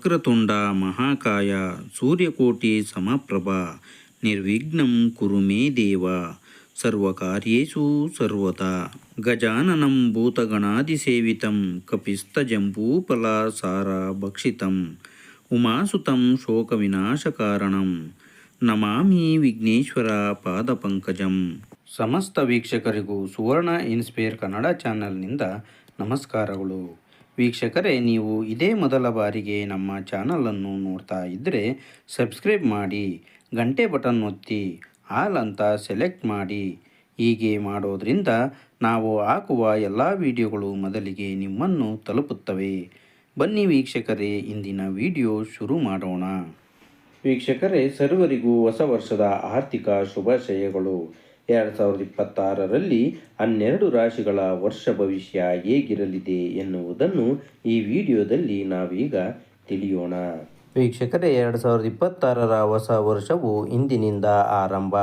ವಕ್ರತುಂಡ ಮಹಾಕಾಯ ಸೂರ್ಯಕೋಟಿ ಸಮಪ್ರಭ ನಿರ್ವಿಘ್ನಂ ಕುರು ಮೇ ದೇವ ಸರ್ವಕಾರ್ಯೇಷು ಸರ್ವತಾ ಗಜಾನನಂ ಭೂತಗಣಾದಿಸೇವಿತಂ ಕಪಿಸ್ತಜಂಬೂಫಲಸಾರ ಭಕ್ಷಿತಂ ಉಮಾಸುತಂ ಶೋಕವಿನಾಶಕಾರಣಂ ನಮಾಮಿ ವಿಘ್ನೇಶ್ವರ ಪಾದಪಂಕಜಂ. ಸಮಸ್ತ ವೀಕ್ಷಕರಿಗೂ ಸುವರ್ಣ ಇನ್ಸ್ಪೈರ್ ಕನ್ನಡ ಚಾನಲ್ನಿಂದ ನಮಸ್ಕಾರಗಳು. ವೀಕ್ಷಕರೇ, ನೀವು ಇದೇ ಮೊದಲ ಬಾರಿಗೆ ನಮ್ಮ ಚಾನಲನ್ನು ನೋಡ್ತಾ ಇದ್ದರೆ ಸಬ್ಸ್ಕ್ರೈಬ್ ಮಾಡಿ, ಗಂಟೆ ಬಟನ್ ಒತ್ತಿ ಆಲ್ ಅಂತ ಸೆಲೆಕ್ಟ್ ಮಾಡಿ. ಹೀಗೆ ಮಾಡೋದ್ರಿಂದ ನಾವು ಹಾಕುವ ಎಲ್ಲ ವಿಡಿಯೋಗಳು ಮೊದಲಿಗೆ ನಿಮ್ಮನ್ನು ತಲುಪುತ್ತವೆ. ಬನ್ನಿ ವೀಕ್ಷಕರೇ, ಇಂದಿನ ವಿಡಿಯೋ ಶುರು ಮಾಡೋಣ. ವೀಕ್ಷಕರೇ, ಸರ್ವರಿಗೂ ಹೊಸ ವರ್ಷದ ಆರ್ಥಿಕ ಶುಭಾಶಯಗಳು. 2026ರಲ್ಲಿ 12 ರಾಶಿಗಳ ವರ್ಷ ಭವಿಷ್ಯ ಹೇಗಿರಲಿದೆ ಎನ್ನುವುದನ್ನು ಈ ವಿಡಿಯೋದಲ್ಲಿ ನಾವೀಗ ತಿಳಿಯೋಣ. ವೀಕ್ಷಕರೇ, 2026ರ ಹೊಸ ವರ್ಷವು ಇಂದಿನಿಂದ ಆರಂಭ.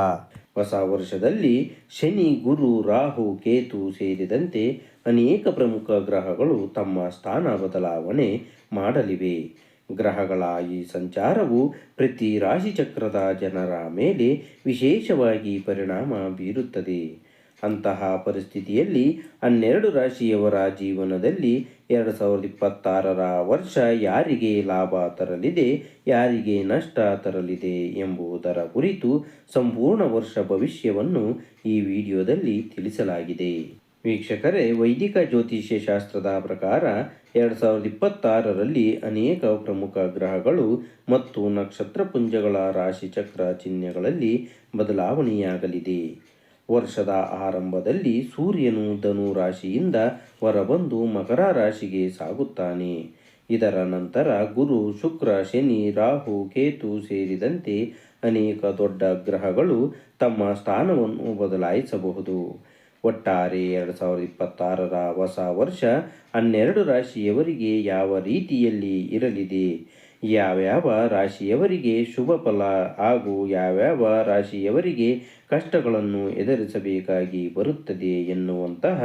ಹೊಸ ವರ್ಷದಲ್ಲಿ ಶನಿ, ಗುರು, ರಾಹು, ಕೇತು ಸೇರಿದಂತೆ ಅನೇಕ ಪ್ರಮುಖ ಗ್ರಹಗಳು ತಮ್ಮ ಸ್ಥಾನ ಬದಲಾವಣೆ ಮಾಡಲಿವೆ. ಗ್ರಹಗಳ ಈ ಸಂಚಾರವು ಪ್ರತಿ ರಾಶಿಚಕ್ರದ ಜನರ ಮೇಲೆ ವಿಶೇಷವಾಗಿ ಪರಿಣಾಮ ಬೀರುತ್ತದೆ. ಅಂತಹ ಪರಿಸ್ಥಿತಿಯಲ್ಲಿ 12 ರಾಶಿಯವರ ಜೀವನದಲ್ಲಿ 2026ರ ವರ್ಷ ಯಾರಿಗೆ ಲಾಭ ತರಲಿದೆ, ಯಾರಿಗೆ ನಷ್ಟ ತರಲಿದೆ ಎಂಬುದರ ಕುರಿತು ಸಂಪೂರ್ಣ ವರ್ಷ ಭವಿಷ್ಯವನ್ನು ಈ ವಿಡಿಯೋದಲ್ಲಿ ತಿಳಿಸಲಾಗಿದೆ. ವೀಕ್ಷಕರೇ, ವೈದಿಕ ಜ್ಯೋತಿಷ್ಯ ಶಾಸ್ತ್ರದ ಪ್ರಕಾರ 2026ರಲ್ಲಿ ಅನೇಕ ಪ್ರಮುಖ ಗ್ರಹಗಳು ಮತ್ತು ನಕ್ಷತ್ರಪುಂಜಗಳ ರಾಶಿಚಕ್ರ ಚಿಹ್ನೆಗಳಲ್ಲಿ ಬದಲಾವಣೆಯಾಗಲಿದೆ. ವರ್ಷದ ಆರಂಭದಲ್ಲಿ ಸೂರ್ಯನು ಧನು ರಾಶಿಯಿಂದ ಹೊರಬಂದು ಮಕರ ರಾಶಿಗೆ ಸಾಗುತ್ತಾನೆ. ಇದರ ನಂತರ ಗುರು, ಶುಕ್ರ, ಶನಿ, ರಾಹು, ಕೇತು ಸೇರಿದಂತೆ ಅನೇಕ ದೊಡ್ಡ ಗ್ರಹಗಳು ತಮ್ಮ ಸ್ಥಾನವನ್ನು ಬದಲಾಯಿಸಬಹುದು. ಒಟ್ಟಾರೆ 2026ರ ಹೊಸ ವರ್ಷ 12 ರಾಶಿಯವರಿಗೆ ಯಾವ ರೀತಿಯಲ್ಲಿ ಇರಲಿದೆ, ಯಾವ್ಯಾವ ರಾಶಿಯವರಿಗೆ ಶುಭ ಫಲ ಹಾಗೂ ಯಾವ್ಯಾವ ರಾಶಿಯವರಿಗೆ ಕಷ್ಟಗಳನ್ನು ಎದುರಿಸಬೇಕಾಗಿ ಬರುತ್ತದೆ ಎನ್ನುವಂತಹ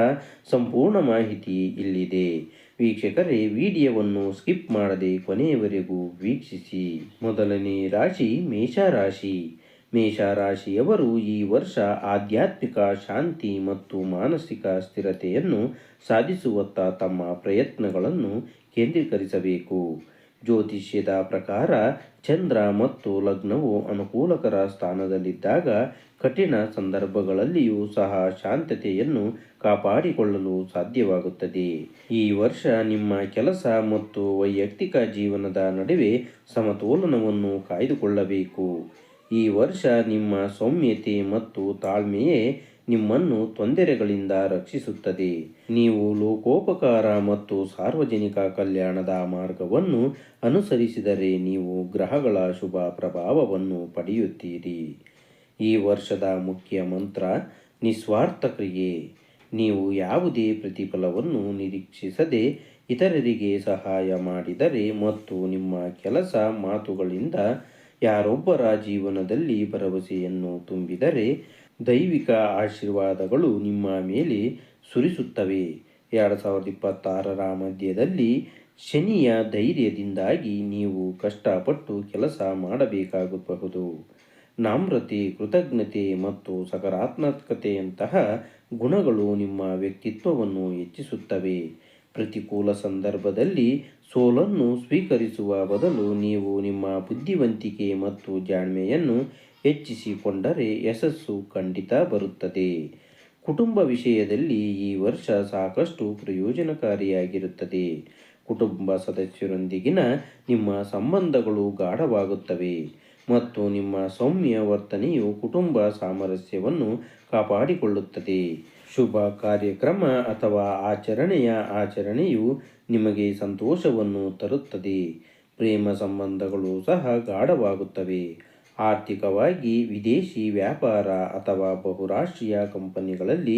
ಸಂಪೂರ್ಣ ಮಾಹಿತಿ ಇಲ್ಲಿದೆ. ವೀಕ್ಷಕರೇ, ವಿಡಿಯೋವನ್ನು ಸ್ಕಿಪ್ ಮಾಡದೆ ಕೊನೆಯವರೆಗೂ ವೀಕ್ಷಿಸಿ. ಮೊದಲನೇ ರಾಶಿ ಮೇಷರಾಶಿ. ಮೇಷರಾಶಿಯವರು ಈ ವರ್ಷ ಆಧ್ಯಾತ್ಮಿಕ ಶಾಂತಿ ಮತ್ತು ಮಾನಸಿಕ ಸ್ಥಿರತೆಯನ್ನು ಸಾಧಿಸುವತ್ತ ತಮ್ಮ ಪ್ರಯತ್ನಗಳನ್ನು ಕೇಂದ್ರೀಕರಿಸಬೇಕು. ಜ್ಯೋತಿಷ್ಯದ ಪ್ರಕಾರ ಚಂದ್ರ ಮತ್ತು ಲಗ್ನವು ಅನುಕೂಲಕರ ಸ್ಥಾನದಲ್ಲಿದ್ದಾಗ ಕಠಿಣ ಸಂದರ್ಭಗಳಲ್ಲಿಯೂ ಸಹ ಶಾಂತತೆಯನ್ನು ಕಾಪಾಡಿಕೊಳ್ಳಲು ಸಾಧ್ಯವಾಗುತ್ತದೆ. ಈ ವರ್ಷ ನಿಮ್ಮ ಕೆಲಸ ಮತ್ತು ವೈಯಕ್ತಿಕ ಜೀವನದ ನಡುವೆ ಸಮತೋಲನವನ್ನು ಕಾಯ್ದುಕೊಳ್ಳಬೇಕು. ಈ ವರ್ಷ ನಿಮ್ಮ ಸೌಮ್ಯತೆ ಮತ್ತು ತಾಳ್ಮೆಯೇ ನಿಮ್ಮನ್ನು ತೊಂದರೆಗಳಿಂದ ರಕ್ಷಿಸುತ್ತದೆ. ನೀವು ಲೋಕೋಪಕಾರ ಮತ್ತು ಸಾರ್ವಜನಿಕ ಕಲ್ಯಾಣದ ಮಾರ್ಗವನ್ನು ಅನುಸರಿಸಿದರೆ ನೀವು ಗ್ರಹಗಳ ಶುಭ ಪ್ರಭಾವವನ್ನು ಪಡೆಯುತ್ತೀರಿ. ಈ ವರ್ಷದ ಮುಖ್ಯ ಮಂತ್ರ ನಿಸ್ವಾರ್ಥ ಕ್ರಿಯೆ. ನೀವು ಯಾವುದೇ ಪ್ರತಿಫಲವನ್ನು ನಿರೀಕ್ಷಿಸದೆ ಇತರರಿಗೆ ಸಹಾಯ ಮಾಡಿದರೆ ಮತ್ತು ನಿಮ್ಮ ಕೆಲಸ ಮಾತುಗಳಿಂದ ಯಾರೊಬ್ಬರ ಜೀವನದಲ್ಲಿ ಭರವಸೆಯನ್ನು ತುಂಬಿದರೆ ದೈವಿಕ ಆಶೀರ್ವಾದಗಳು ನಿಮ್ಮ ಮೇಲೆ ಸುರಿಸುತ್ತವೆ. 2026ರ ಮಧ್ಯದಲ್ಲಿ ಶನಿಯ ಧೈರ್ಯದಿಂದಾಗಿ ನೀವು ಕಷ್ಟಪಟ್ಟು ಕೆಲಸ ಮಾಡಬೇಕಾಗಬಹುದು. ನಮ್ರತೆ, ಕೃತಜ್ಞತೆ ಮತ್ತು ಸಕಾರಾತ್ಮಕತೆಯಂತಹ ಗುಣಗಳು ನಿಮ್ಮ ವ್ಯಕ್ತಿತ್ವವನ್ನು ಹೆಚ್ಚಿಸುತ್ತವೆ. ಪ್ರತಿಕೂಲ ಸಂದರ್ಭದಲ್ಲಿ ಸೋಲನ್ನು ಸ್ವೀಕರಿಸುವ ಬದಲು ನೀವು ನಿಮ್ಮ ಬುದ್ಧಿವಂತಿಕೆ ಮತ್ತು ಜಾಣ್ಮೆಯನ್ನು ಹೆಚ್ಚಿಸಿಕೊಂಡರೆ ಯಶಸ್ಸು ಖಂಡಿತ ಬರುತ್ತದೆ. ಕುಟುಂಬ ವಿಷಯದಲ್ಲಿ ಈ ವರ್ಷ ಸಾಕಷ್ಟು ಪ್ರಯೋಜನಕಾರಿಯಾಗಿರುತ್ತದೆ. ಕುಟುಂಬ ಸದಸ್ಯರೊಂದಿಗಿನ ನಿಮ್ಮ ಸಂಬಂಧಗಳು ಗಾಢವಾಗುತ್ತವೆ ಮತ್ತು ನಿಮ್ಮ ಸೌಮ್ಯ ವರ್ತನೆಯು ಕುಟುಂಬ ಸಾಮರಸ್ಯವನ್ನು ಕಾಪಾಡಿಕೊಳ್ಳುತ್ತದೆ. ಶುಭ ಕಾರ್ಯಕ್ರಮ ಅಥವಾ ಆಚರಣೆಯು ನಿಮಗೆ ಸಂತೋಷವನ್ನು ತರುತ್ತದೆ. ಪ್ರೇಮ ಸಂಬಂಧಗಳು ಸಹ ಗಾಢವಾಗುತ್ತವೆ. ಆರ್ಥಿಕವಾಗಿ ವಿದೇಶಿ ವ್ಯಾಪಾರ ಅಥವಾ ಬಹುರಾಷ್ಟ್ರೀಯ ಕಂಪನಿಗಳಲ್ಲಿ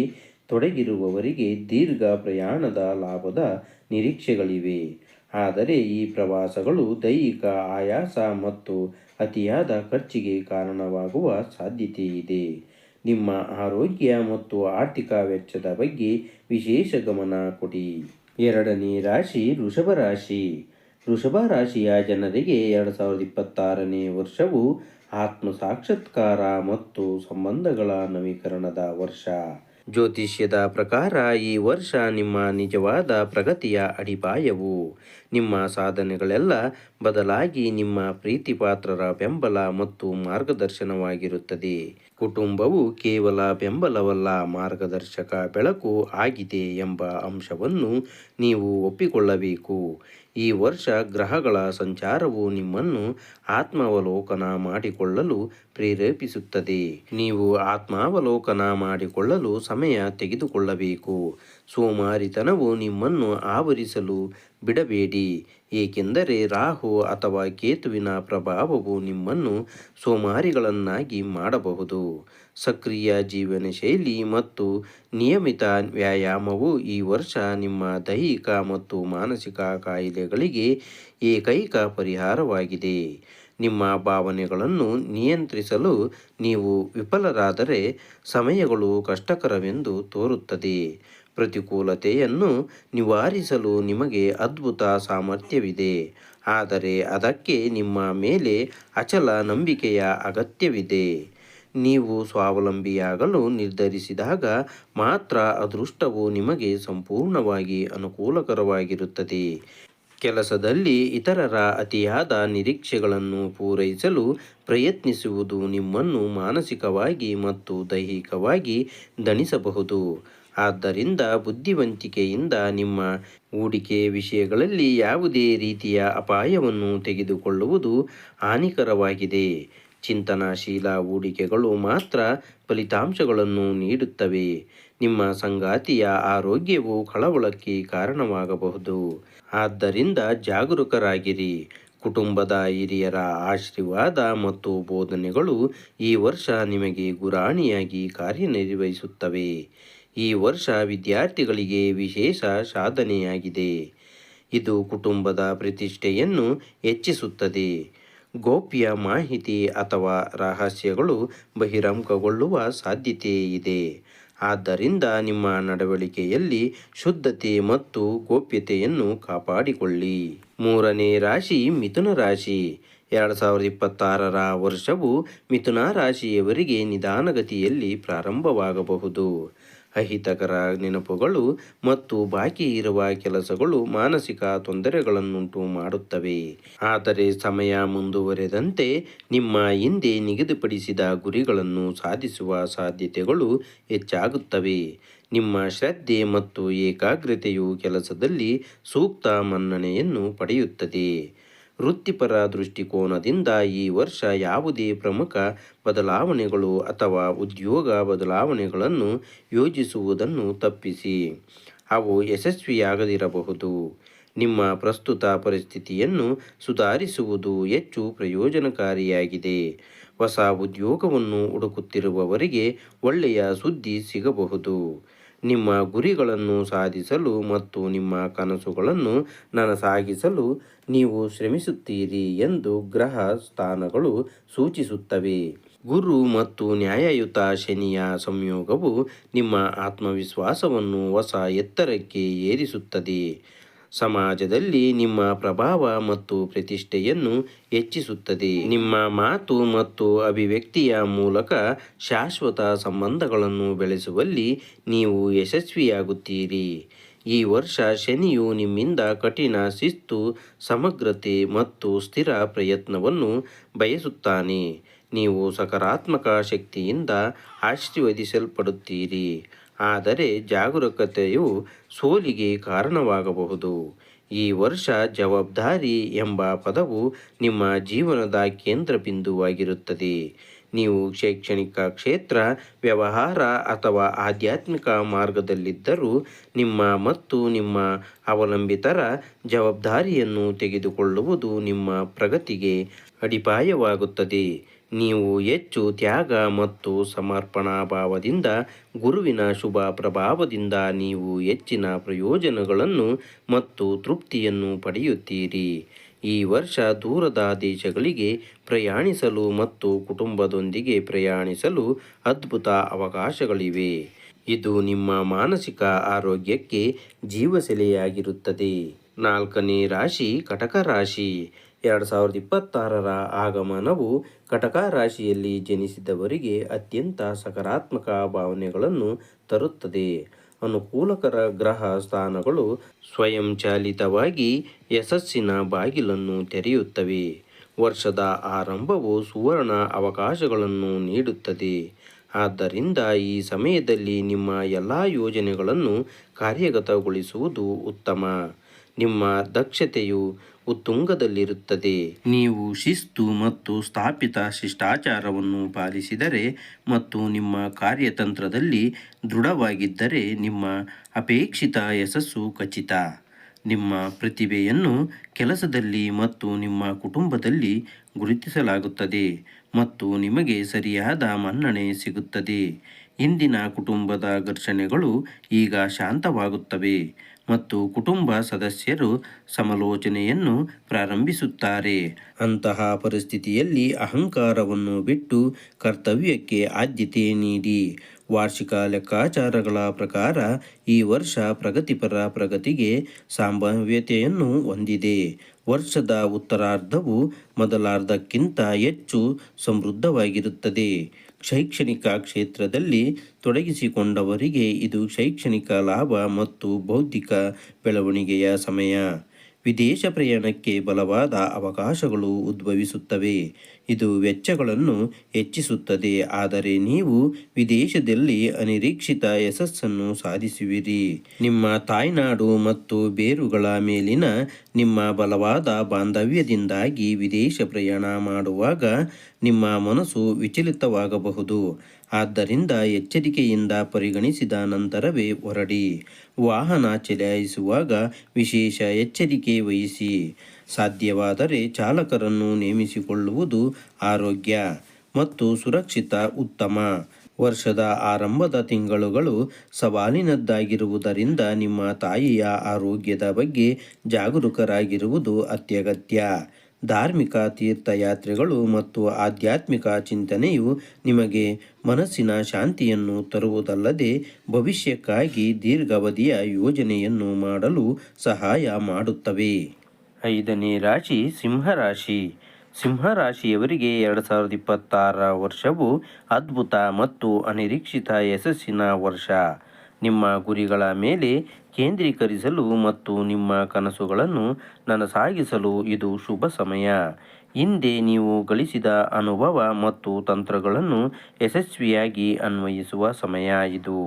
ತೊಡಗಿರುವವರಿಗೆ ದೀರ್ಘ ಪ್ರಯಾಣದ ಲಾಭದ ನಿರೀಕ್ಷೆಗಳಿವೆ. ಆದರೆ ಈ ಪ್ರವಾಸಗಳು ದೈಹಿಕ ಆಯಾಸ ಮತ್ತು ಅತಿಯಾದ ಖರ್ಚಿಗೆ ಕಾರಣವಾಗುವ ಸಾಧ್ಯತೆ ಇದೆ. ನಿಮ್ಮ ಆರೋಗ್ಯ ಮತ್ತು ಆರ್ಥಿಕ ವೆಚ್ಚದ ಬಗ್ಗೆ ವಿಶೇಷ ಗಮನ ಕೊಡಿ. ಎರಡನೇ ರಾಶಿ ವೃಷಭ ರಾಶಿ. ವೃಷಭ ರಾಶಿಯ ಜನರಿಗೆ 2026ನೇ ವರ್ಷವು ಆತ್ಮ ಸಾಕ್ಷಾತ್ಕಾರ ಮತ್ತು ಸಂಬಂಧಗಳ ನವೀಕರಣದ ವರ್ಷ. ಜ್ಯೋತಿಷ್ಯದ ಪ್ರಕಾರ ಈ ವರ್ಷ ನಿಮ್ಮ ನಿಜವಾದ ಪ್ರಗತಿಯ ಅಡಿಪಾಯವು. ನಿಮ್ಮ ಸಾಧನೆಗಳೆಲ್ಲ ಬದಲಾಗಿ ನಿಮ್ಮ ಪ್ರೀತಿಪಾತ್ರರ ಬೆಂಬಲ ಮತ್ತು ಮಾರ್ಗದರ್ಶನವಾಗಿರುತ್ತದೆ. ಕುಟುಂಬವು ಕೇವಲ ಬೆಂಬಲವಲ್ಲ, ಮಾರ್ಗದರ್ಶಕ ಬೆಳಕು ಆಗಿದೆ ಎಂಬ ಅಂಶವನ್ನು ನೀವು ಒಪ್ಪಿಕೊಳ್ಳಬೇಕು. ಈ ವರ್ಷ ಗ್ರಹಗಳ ಸಂಚಾರವು ನಿಮ್ಮನ್ನು ಆತ್ಮಾವಲೋಕನ ಮಾಡಿಕೊಳ್ಳಲು ಪ್ರೇರೇಪಿಸುತ್ತದೆ. ನೀವು ಆತ್ಮಾವಲೋಕನ ಮಾಡಿಕೊಳ್ಳಲು ಸಮಯ ತೆಗೆದುಕೊಳ್ಳಬೇಕು. ಸೋಮಾರಿತನವು ನಿಮ್ಮನ್ನು ಆವರಿಸಲು ಬಿಡಬೇಡಿ, ಏಕೆಂದರೆ ರಾಹು ಅಥವಾ ಕೇತುವಿನ ಪ್ರಭಾವವು ನಿಮ್ಮನ್ನು ಸೋಮಾರಿಗಳನ್ನಾಗಿ ಮಾಡಬಹುದು. ಸಕ್ರಿಯ ಜೀವನ ಶೈಲಿ ಮತ್ತು ನಿಯಮಿತ ವ್ಯಾಯಾಮವು ಈ ವರ್ಷ ನಿಮ್ಮ ದೈಹಿಕ ಮತ್ತು ಮಾನಸಿಕ ಕಾಯಿಲೆಗಳಿಗೆ ಏಕೈಕ ಪರಿಹಾರವಾಗಿದೆ. ನಿಮ್ಮ ಭಾವನೆಗಳನ್ನು ನಿಯಂತ್ರಿಸಲು ನೀವು ವಿಫಲರಾದರೆ ಸಮಯಗಳು ಕಷ್ಟಕರವೆಂದು ತೋರುತ್ತದೆ. ಪ್ರತಿಕೂಲತೆಯನ್ನು ನಿವಾರಿಸಲು ನಿಮಗೆ ಅದ್ಭುತ ಸಾಮರ್ಥ್ಯವಿದೆ, ಆದರೆ ಅದಕ್ಕೆ ನಿಮ್ಮ ಮೇಲೆ ಅಚಲ ನಂಬಿಕೆಯ ಅಗತ್ಯವಿದೆ. ನೀವು ಸ್ವಾವಲಂಬಿಯಾಗಲು ನಿರ್ಧರಿಸಿದಾಗ ಮಾತ್ರ ಅದೃಷ್ಟವು ನಿಮಗೆ ಸಂಪೂರ್ಣವಾಗಿ ಅನುಕೂಲಕರವಾಗಿರುತ್ತದೆ. ಕೆಲಸದಲ್ಲಿ ಇತರರ ಅತಿಯಾದ ನಿರೀಕ್ಷೆಗಳನ್ನು ಪೂರೈಸಲು ಪ್ರಯತ್ನಿಸುವುದು ನಿಮ್ಮನ್ನು ಮಾನಸಿಕವಾಗಿ ಮತ್ತು ದೈಹಿಕವಾಗಿ ದಣಿಸಬಹುದು. ಆದ್ದರಿಂದ ಬುದ್ಧಿವಂತಿಕೆಯಿಂದ ನಿಮ್ಮ ಹೂಡಿಕೆ ವಿಷಯಗಳಲ್ಲಿ ಯಾವುದೇ ರೀತಿಯ ಅಪಾಯವನ್ನು ತೆಗೆದುಕೊಳ್ಳುವುದು ಹಾನಿಕರವಾಗಿದೆ. ಚಿಂತನಶೀಲ ಹೂಡಿಕೆಗಳು ಮಾತ್ರ ಫಲಿತಾಂಶಗಳನ್ನು ನೀಡುತ್ತವೆ. ನಿಮ್ಮ ಸಂಗಾತಿಯ ಆರೋಗ್ಯವು ಕಳವಳಕ್ಕೆ ಕಾರಣವಾಗಬಹುದು, ಆದ್ದರಿಂದ ಜಾಗರೂಕರಾಗಿರಿ. ಕುಟುಂಬದ ಹಿರಿಯರ ಆಶೀರ್ವಾದ ಮತ್ತು ಬೋಧನೆಗಳು ಈ ವರ್ಷ ನಿಮಗೆ ಗುರಾಣಿಯಾಗಿ ಕಾರ್ಯನಿರ್ವಹಿಸುತ್ತವೆ. ಈ ವರ್ಷ ವಿದ್ಯಾರ್ಥಿಗಳಿಗೆ ವಿಶೇಷ ಸಾಧನೆಯಾಗಿದೆ. ಇದು ಕುಟುಂಬದ ಪ್ರತಿಷ್ಠೆಯನ್ನು ಹೆಚ್ಚಿಸುತ್ತದೆ. ಗೌಪ್ಯ ಮಾಹಿತಿ ಅಥವಾ ರಹಸ್ಯಗಳು ಬಹಿರಂಗಗೊಳ್ಳುವ ಸಾಧ್ಯತೆ ಇದೆ. ಆದ್ದರಿಂದ ನಿಮ್ಮ ನಡವಳಿಕೆಯಲ್ಲಿ ಶುದ್ಧತೆ ಮತ್ತು ಗೌಪ್ಯತೆಯನ್ನು ಕಾಪಾಡಿಕೊಳ್ಳಿ. ಮೂರನೇ ರಾಶಿ ಮಿಥುನ ರಾಶಿ. 2026ರ ವರ್ಷವು ಮಿಥುನ ರಾಶಿಯವರಿಗೆ ನಿಧಾನಗತಿಯಲ್ಲಿ ಪ್ರಾರಂಭವಾಗಬಹುದು. ಅಹಿತಕರ ನೆನಪುಗಳು ಮತ್ತು ಬಾಕಿ ಇರುವ ಕೆಲಸಗಳು ಮಾನಸಿಕ ತೊಂದರೆಗಳನ್ನುಂಟು ಮಾಡುತ್ತವೆ. ಆದರೆ ಸಮಯ ಮುಂದುವರೆದಂತೆ ನಿಮ್ಮ ಹಿಂದೆ ನಿಗದಿಪಡಿಸಿದ ಗುರಿಗಳನ್ನು ಸಾಧಿಸುವ ಸಾಧ್ಯತೆಗಳು ಹೆಚ್ಚಾಗುತ್ತವೆ. ನಿಮ್ಮ ಶ್ರದ್ಧೆ ಮತ್ತು ಏಕಾಗ್ರತೆಯು ಕೆಲಸದಲ್ಲಿ ಸೂಕ್ತ ಮನ್ನಣೆಯನ್ನು ಪಡೆಯುತ್ತದೆ. ವೃತ್ತಿಪರ ದೃಷ್ಟಿಕೋನದಿಂದ ಈ ವರ್ಷ ಯಾವುದೇ ಪ್ರಮುಖ ಬದಲಾವಣೆಗಳು ಅಥವಾ ಉದ್ಯೋಗ ಬದಲಾವಣೆಗಳನ್ನು ಯೋಜಿಸುವುದನ್ನು ತಪ್ಪಿಸಿ, ಅವು ಯಶಸ್ವಿಯಾಗದಿರಬಹುದು. ನಿಮ್ಮ ಪ್ರಸ್ತುತ ಪರಿಸ್ಥಿತಿಯನ್ನು ಸುಧಾರಿಸುವುದು ಹೆಚ್ಚು ಪ್ರಯೋಜನಕಾರಿಯಾಗಿದೆ. ಹೊಸ ಉದ್ಯೋಗವನ್ನು ಹುಡುಕುತ್ತಿರುವವರಿಗೆ ಒಳ್ಳೆಯ ಸುದ್ದಿ ಸಿಗಬಹುದು. ನಿಮ್ಮ ಗುರಿಗಳನ್ನು ಸಾಧಿಸಲು ಮತ್ತು ನಿಮ್ಮ ಕನಸುಗಳನ್ನು ನನಸಾಗಿಸಲು ನೀವು ಶ್ರಮಿಸುತ್ತೀರಿ ಎಂದು ಗ್ರಹ ಸ್ಥಾನಗಳು ಸೂಚಿಸುತ್ತವೆ. ಗುರು ಮತ್ತು ನ್ಯಾಯಯುತ ಶನಿಯ ಸಂಯೋಗವು ನಿಮ್ಮ ಆತ್ಮವಿಶ್ವಾಸವನ್ನು ಹೊಸ ಎತ್ತರಕ್ಕೆ ಏರಿಸುತ್ತದೆ. ಸಮಾಜದಲ್ಲಿ ನಿಮ್ಮ ಪ್ರಭಾವ ಮತ್ತು ಪ್ರತಿಷ್ಠೆಯನ್ನು ಹೆಚ್ಚಿಸುತ್ತದೆ. ನಿಮ್ಮ ಮಾತು ಮತ್ತು ಅಭಿವ್ಯಕ್ತಿಯ ಮೂಲಕ ಶಾಶ್ವತ ಸಂಬಂಧಗಳನ್ನು ಬೆಳೆಸುವಲ್ಲಿ ನೀವು ಯಶಸ್ವಿಯಾಗುತ್ತೀರಿ. ಈ ವರ್ಷ ಶನಿಯು ನಿಮ್ಮಿಂದ ಕಠಿಣ ಶಿಸ್ತು, ಸಮಗ್ರತೆ ಮತ್ತು ಸ್ಥಿರ ಪ್ರಯತ್ನವನ್ನು ಬಯಸುತ್ತಾನೆ. ನೀವು ಸಕಾರಾತ್ಮಕ ಶಕ್ತಿಯಿಂದ ಆಶೀರ್ವದಿಸಲ್ಪಡುತ್ತೀರಿ, ಆದರೆ ಜಾಗರೂಕತೆಯು ಸೋಲಿಗೆ ಕಾರಣವಾಗಬಹುದು. ಈ ವರ್ಷ ಜವಾಬ್ದಾರಿ ಎಂಬ ಪದವು ನಿಮ್ಮ ಜೀವನದ ಕೇಂದ್ರಬಿಂದುವಾಗಿರುತ್ತದೆ. ನೀವು ಶೈಕ್ಷಣಿಕ ಕ್ಷೇತ್ರ, ವ್ಯವಹಾರ ಅಥವಾ ಆಧ್ಯಾತ್ಮಿಕ ಮಾರ್ಗದಲ್ಲಿದ್ದರೂ ನಿಮ್ಮ ಮತ್ತು ನಿಮ್ಮ ಅವಲಂಬಿತರ ಜವಾಬ್ದಾರಿಯನ್ನು ತೆಗೆದುಕೊಳ್ಳುವುದು ನಿಮ್ಮ ಪ್ರಗತಿಗೆ ಅಡಿಪಾಯವಾಗುತ್ತದೆ. ನೀವು ಹೆಚ್ಚು ತ್ಯಾಗ ಮತ್ತು ಸಮರ್ಪಣಾ ಭಾವದಿಂದ ಗುರುವಿನ ಶುಭ ಪ್ರಭಾವದಿಂದ ನೀವು ಹೆಚ್ಚಿನ ಪ್ರಯೋಜನಗಳನ್ನು ಮತ್ತು ತೃಪ್ತಿಯನ್ನು ಪಡೆಯುತ್ತೀರಿ. ಈ ವರ್ಷ ದೂರದ ದೇಶಗಳಿಗೆ ಪ್ರಯಾಣಿಸಲು ಮತ್ತು ಕುಟುಂಬದೊಂದಿಗೆ ಪ್ರಯಾಣಿಸಲು ಅದ್ಭುತ ಅವಕಾಶಗಳಿವೆ. ಇದು ನಿಮ್ಮ ಮಾನಸಿಕ ಆರೋಗ್ಯಕ್ಕೆ ಜೀವಸೆಲೆಯಾಗಿರುತ್ತದೆ. ನಾಲ್ಕನೇ ರಾಶಿ ಕಟಕ ರಾಶಿ. 2026ರ ಆಗಮನವು ಕಟಕ ರಾಶಿಯಲ್ಲಿ ಜನಿಸಿದವರಿಗೆ ಅತ್ಯಂತ ಸಕಾರಾತ್ಮಕ ಭಾವನೆಗಳನ್ನು ತರುತ್ತದೆ. ಅನುಕೂಲಕರ ಗ್ರಹ ಸ್ಥಾನಗಳು ಸ್ವಯಂಚಾಲಿತವಾಗಿ ಯಶಸ್ಸಿನ ಬಾಗಿಲನ್ನು ತೆರೆಯುತ್ತವೆ. ವರ್ಷದ ಆರಂಭವು ಸುವರ್ಣ ಅವಕಾಶಗಳನ್ನು ನೀಡುತ್ತದೆ. ಆದ್ದರಿಂದ ಈ ಸಮಯದಲ್ಲಿ ನಿಮ್ಮ ಎಲ್ಲ ಯೋಜನೆಗಳನ್ನು ಕಾರ್ಯಗತಗೊಳಿಸುವುದು ಉತ್ತಮ. ನಿಮ್ಮ ದಕ್ಷತೆಯು ಉತ್ತುಂಗದಲ್ಲಿರುತ್ತದೆ. ನೀವು ಶಿಸ್ತು ಮತ್ತು ಸ್ಥಾಪಿತ ಶಿಷ್ಟಾಚಾರವನ್ನು ಪಾಲಿಸಿದರೆ ಮತ್ತು ನಿಮ್ಮ ಕಾರ್ಯತಂತ್ರದಲ್ಲಿ ದೃಢವಾಗಿದ್ದರೆ ನಿಮ್ಮ ಅಪೇಕ್ಷಿತ ಯಶಸ್ಸು ಖಚಿತ. ನಿಮ್ಮ ಪ್ರತಿಭೆಯನ್ನು ಕೆಲಸದಲ್ಲಿ ಮತ್ತು ನಿಮ್ಮ ಕುಟುಂಬದಲ್ಲಿ ಗುರುತಿಸಲಾಗುತ್ತದೆ ಮತ್ತು ನಿಮಗೆ ಸರಿಯಾದ ಮನ್ನಣೆ ಸಿಗುತ್ತದೆ. ಇಂದಿನ ಕುಟುಂಬದ ಘರ್ಷಣೆಗಳು ಈಗ ಶಾಂತವಾಗುತ್ತವೆ ಮತ್ತು ಕುಟುಂಬ ಸದಸ್ಯರು ಸಮಾಲೋಚನೆಯನ್ನು ಪ್ರಾರಂಭಿಸುತ್ತಾರೆ. ಅಂತಹ ಪರಿಸ್ಥಿತಿಯಲ್ಲಿ ಅಹಂಕಾರವನ್ನು ಬಿಟ್ಟು ಕರ್ತವ್ಯಕ್ಕೆ ಆದ್ಯತೆ ನೀಡಿ. ವಾರ್ಷಿಕ ಲೆಕ್ಕಾಚಾರಗಳ ಪ್ರಕಾರ ಈ ವರ್ಷ ಪ್ರಗತಿಪರ ಪ್ರಗತಿಗೆ ಸಂಭಾವ್ಯತೆಯನ್ನು ಹೊಂದಿದೆ. ವರ್ಷದ ಉತ್ತರಾರ್ಧವು ಮೊದಲಾರ್ಧಕ್ಕಿಂತ ಹೆಚ್ಚು ಸಮೃದ್ಧವಾಗಿರುತ್ತದೆ. ಶೈಕ್ಷಣಿಕ ಕ್ಷೇತ್ರದಲ್ಲಿ ತೊಡಗಿಸಿಕೊಂಡವರಿಗೆ ಇದು ಶೈಕ್ಷಣಿಕ ಲಾಭ ಮತ್ತು ಬೌದ್ಧಿಕ ಬೆಳವಣಿಗೆಯ ಸಮಯ. ವಿದೇಶ ಪ್ರಯಾಣಕ್ಕೆ ಬಲವಾದ ಅವಕಾಶಗಳು ಉದ್ಭವಿಸುತ್ತವೆ. ಇದು ವೆಚ್ಚಗಳನ್ನು ಹೆಚ್ಚಿಸುತ್ತದೆ, ಆದರೆ ನೀವು ವಿದೇಶದಲ್ಲಿ ಅನಿರೀಕ್ಷಿತ ಯಶಸ್ಸನ್ನು ಸಾಧಿಸುವಿರಿ. ನಿಮ್ಮ ತಾಯ್ನಾಡು ಮತ್ತು ಬೇರುಗಳ ಮೇಲಿನ ನಿಮ್ಮ ಬಲವಾದ ಬಾಂಧವ್ಯದಿಂದಾಗಿ ವಿದೇಶ ಪ್ರಯಾಣ ಮಾಡುವಾಗ ನಿಮ್ಮ ಮನಸ್ಸು ವಿಚಲಿತವಾಗಬಹುದು. ಆದ್ದರಿಂದ ಎಚ್ಚರಿಕೆಯಿಂದ ಪರಿಗಣಿಸಿದ ನಂತರವೇ ಹೊರಡಿ. ವಾಹನ ಚಲಾಯಿಸುವಾಗ ವಿಶೇಷ ಎಚ್ಚರಿಕೆ ವಹಿಸಿ. ಸಾಧ್ಯವಾದರೆ ಚಾಲಕರನ್ನು ನೇಮಿಸಿಕೊಳ್ಳುವುದು ಆರೋಗ್ಯ ಮತ್ತು ಸುರಕ್ಷಿತ ಉತ್ತಮ. ವರ್ಷದ ಆರಂಭದ ತಿಂಗಳುಗಳು ಸವಾಲಿನದ್ದಾಗಿರುವುದರಿಂದ ನಿಮ್ಮ ತಾಯಿಯ ಆರೋಗ್ಯದ ಬಗ್ಗೆ ಜಾಗರೂಕರಾಗಿರುವುದು ಅತ್ಯಗತ್ಯ. ಧಾರ್ಮಿಕ ತೀರ್ಥಯಾತ್ರೆಗಳು ಮತ್ತು ಆಧ್ಯಾತ್ಮಿಕ ಚಿಂತನೆಯು ನಿಮಗೆ ಮನಸ್ಸಿನ ಶಾಂತಿಯನ್ನು ತರುವುದಲ್ಲದೆ ಭವಿಷ್ಯಕ್ಕಾಗಿ ದೀರ್ಘಾವಧಿಯ ಯೋಜನೆಯನ್ನು ಮಾಡಲು ಸಹಾಯ ಮಾಡುತ್ತವೆ. ಐದನೇ ರಾಶಿ ಸಿಂಹರಾಶಿ. ಸಿಂಹರಾಶಿಯವರಿಗೆ 2026 ವರ್ಷವು ಅದ್ಭುತ ಮತ್ತು ಅನಿರೀಕ್ಷಿತ ಯಶಸ್ಸಿನ ವರ್ಷ. ನಿಮ್ಮ ಗುರಿಗಳ ಮೇಲೆ ಕೇಂದ್ರೀಕರಿಸಲು ಮತ್ತು ನಿಮ್ಮ ಕನಸುಗಳನ್ನು ನನಸಾಗಿಸಲು ಇದು ಶುಭ ಸಮಯ. ಹಿಂದೆ ನೀವು ಗಳಿಸಿದ ಅನುಭವ ಮತ್ತು ತಂತ್ರಗಳನ್ನು ಯಶಸ್ವಿಯಾಗಿ ಅನ್ವಯಿಸುವ ಸಮಯ ಇದು.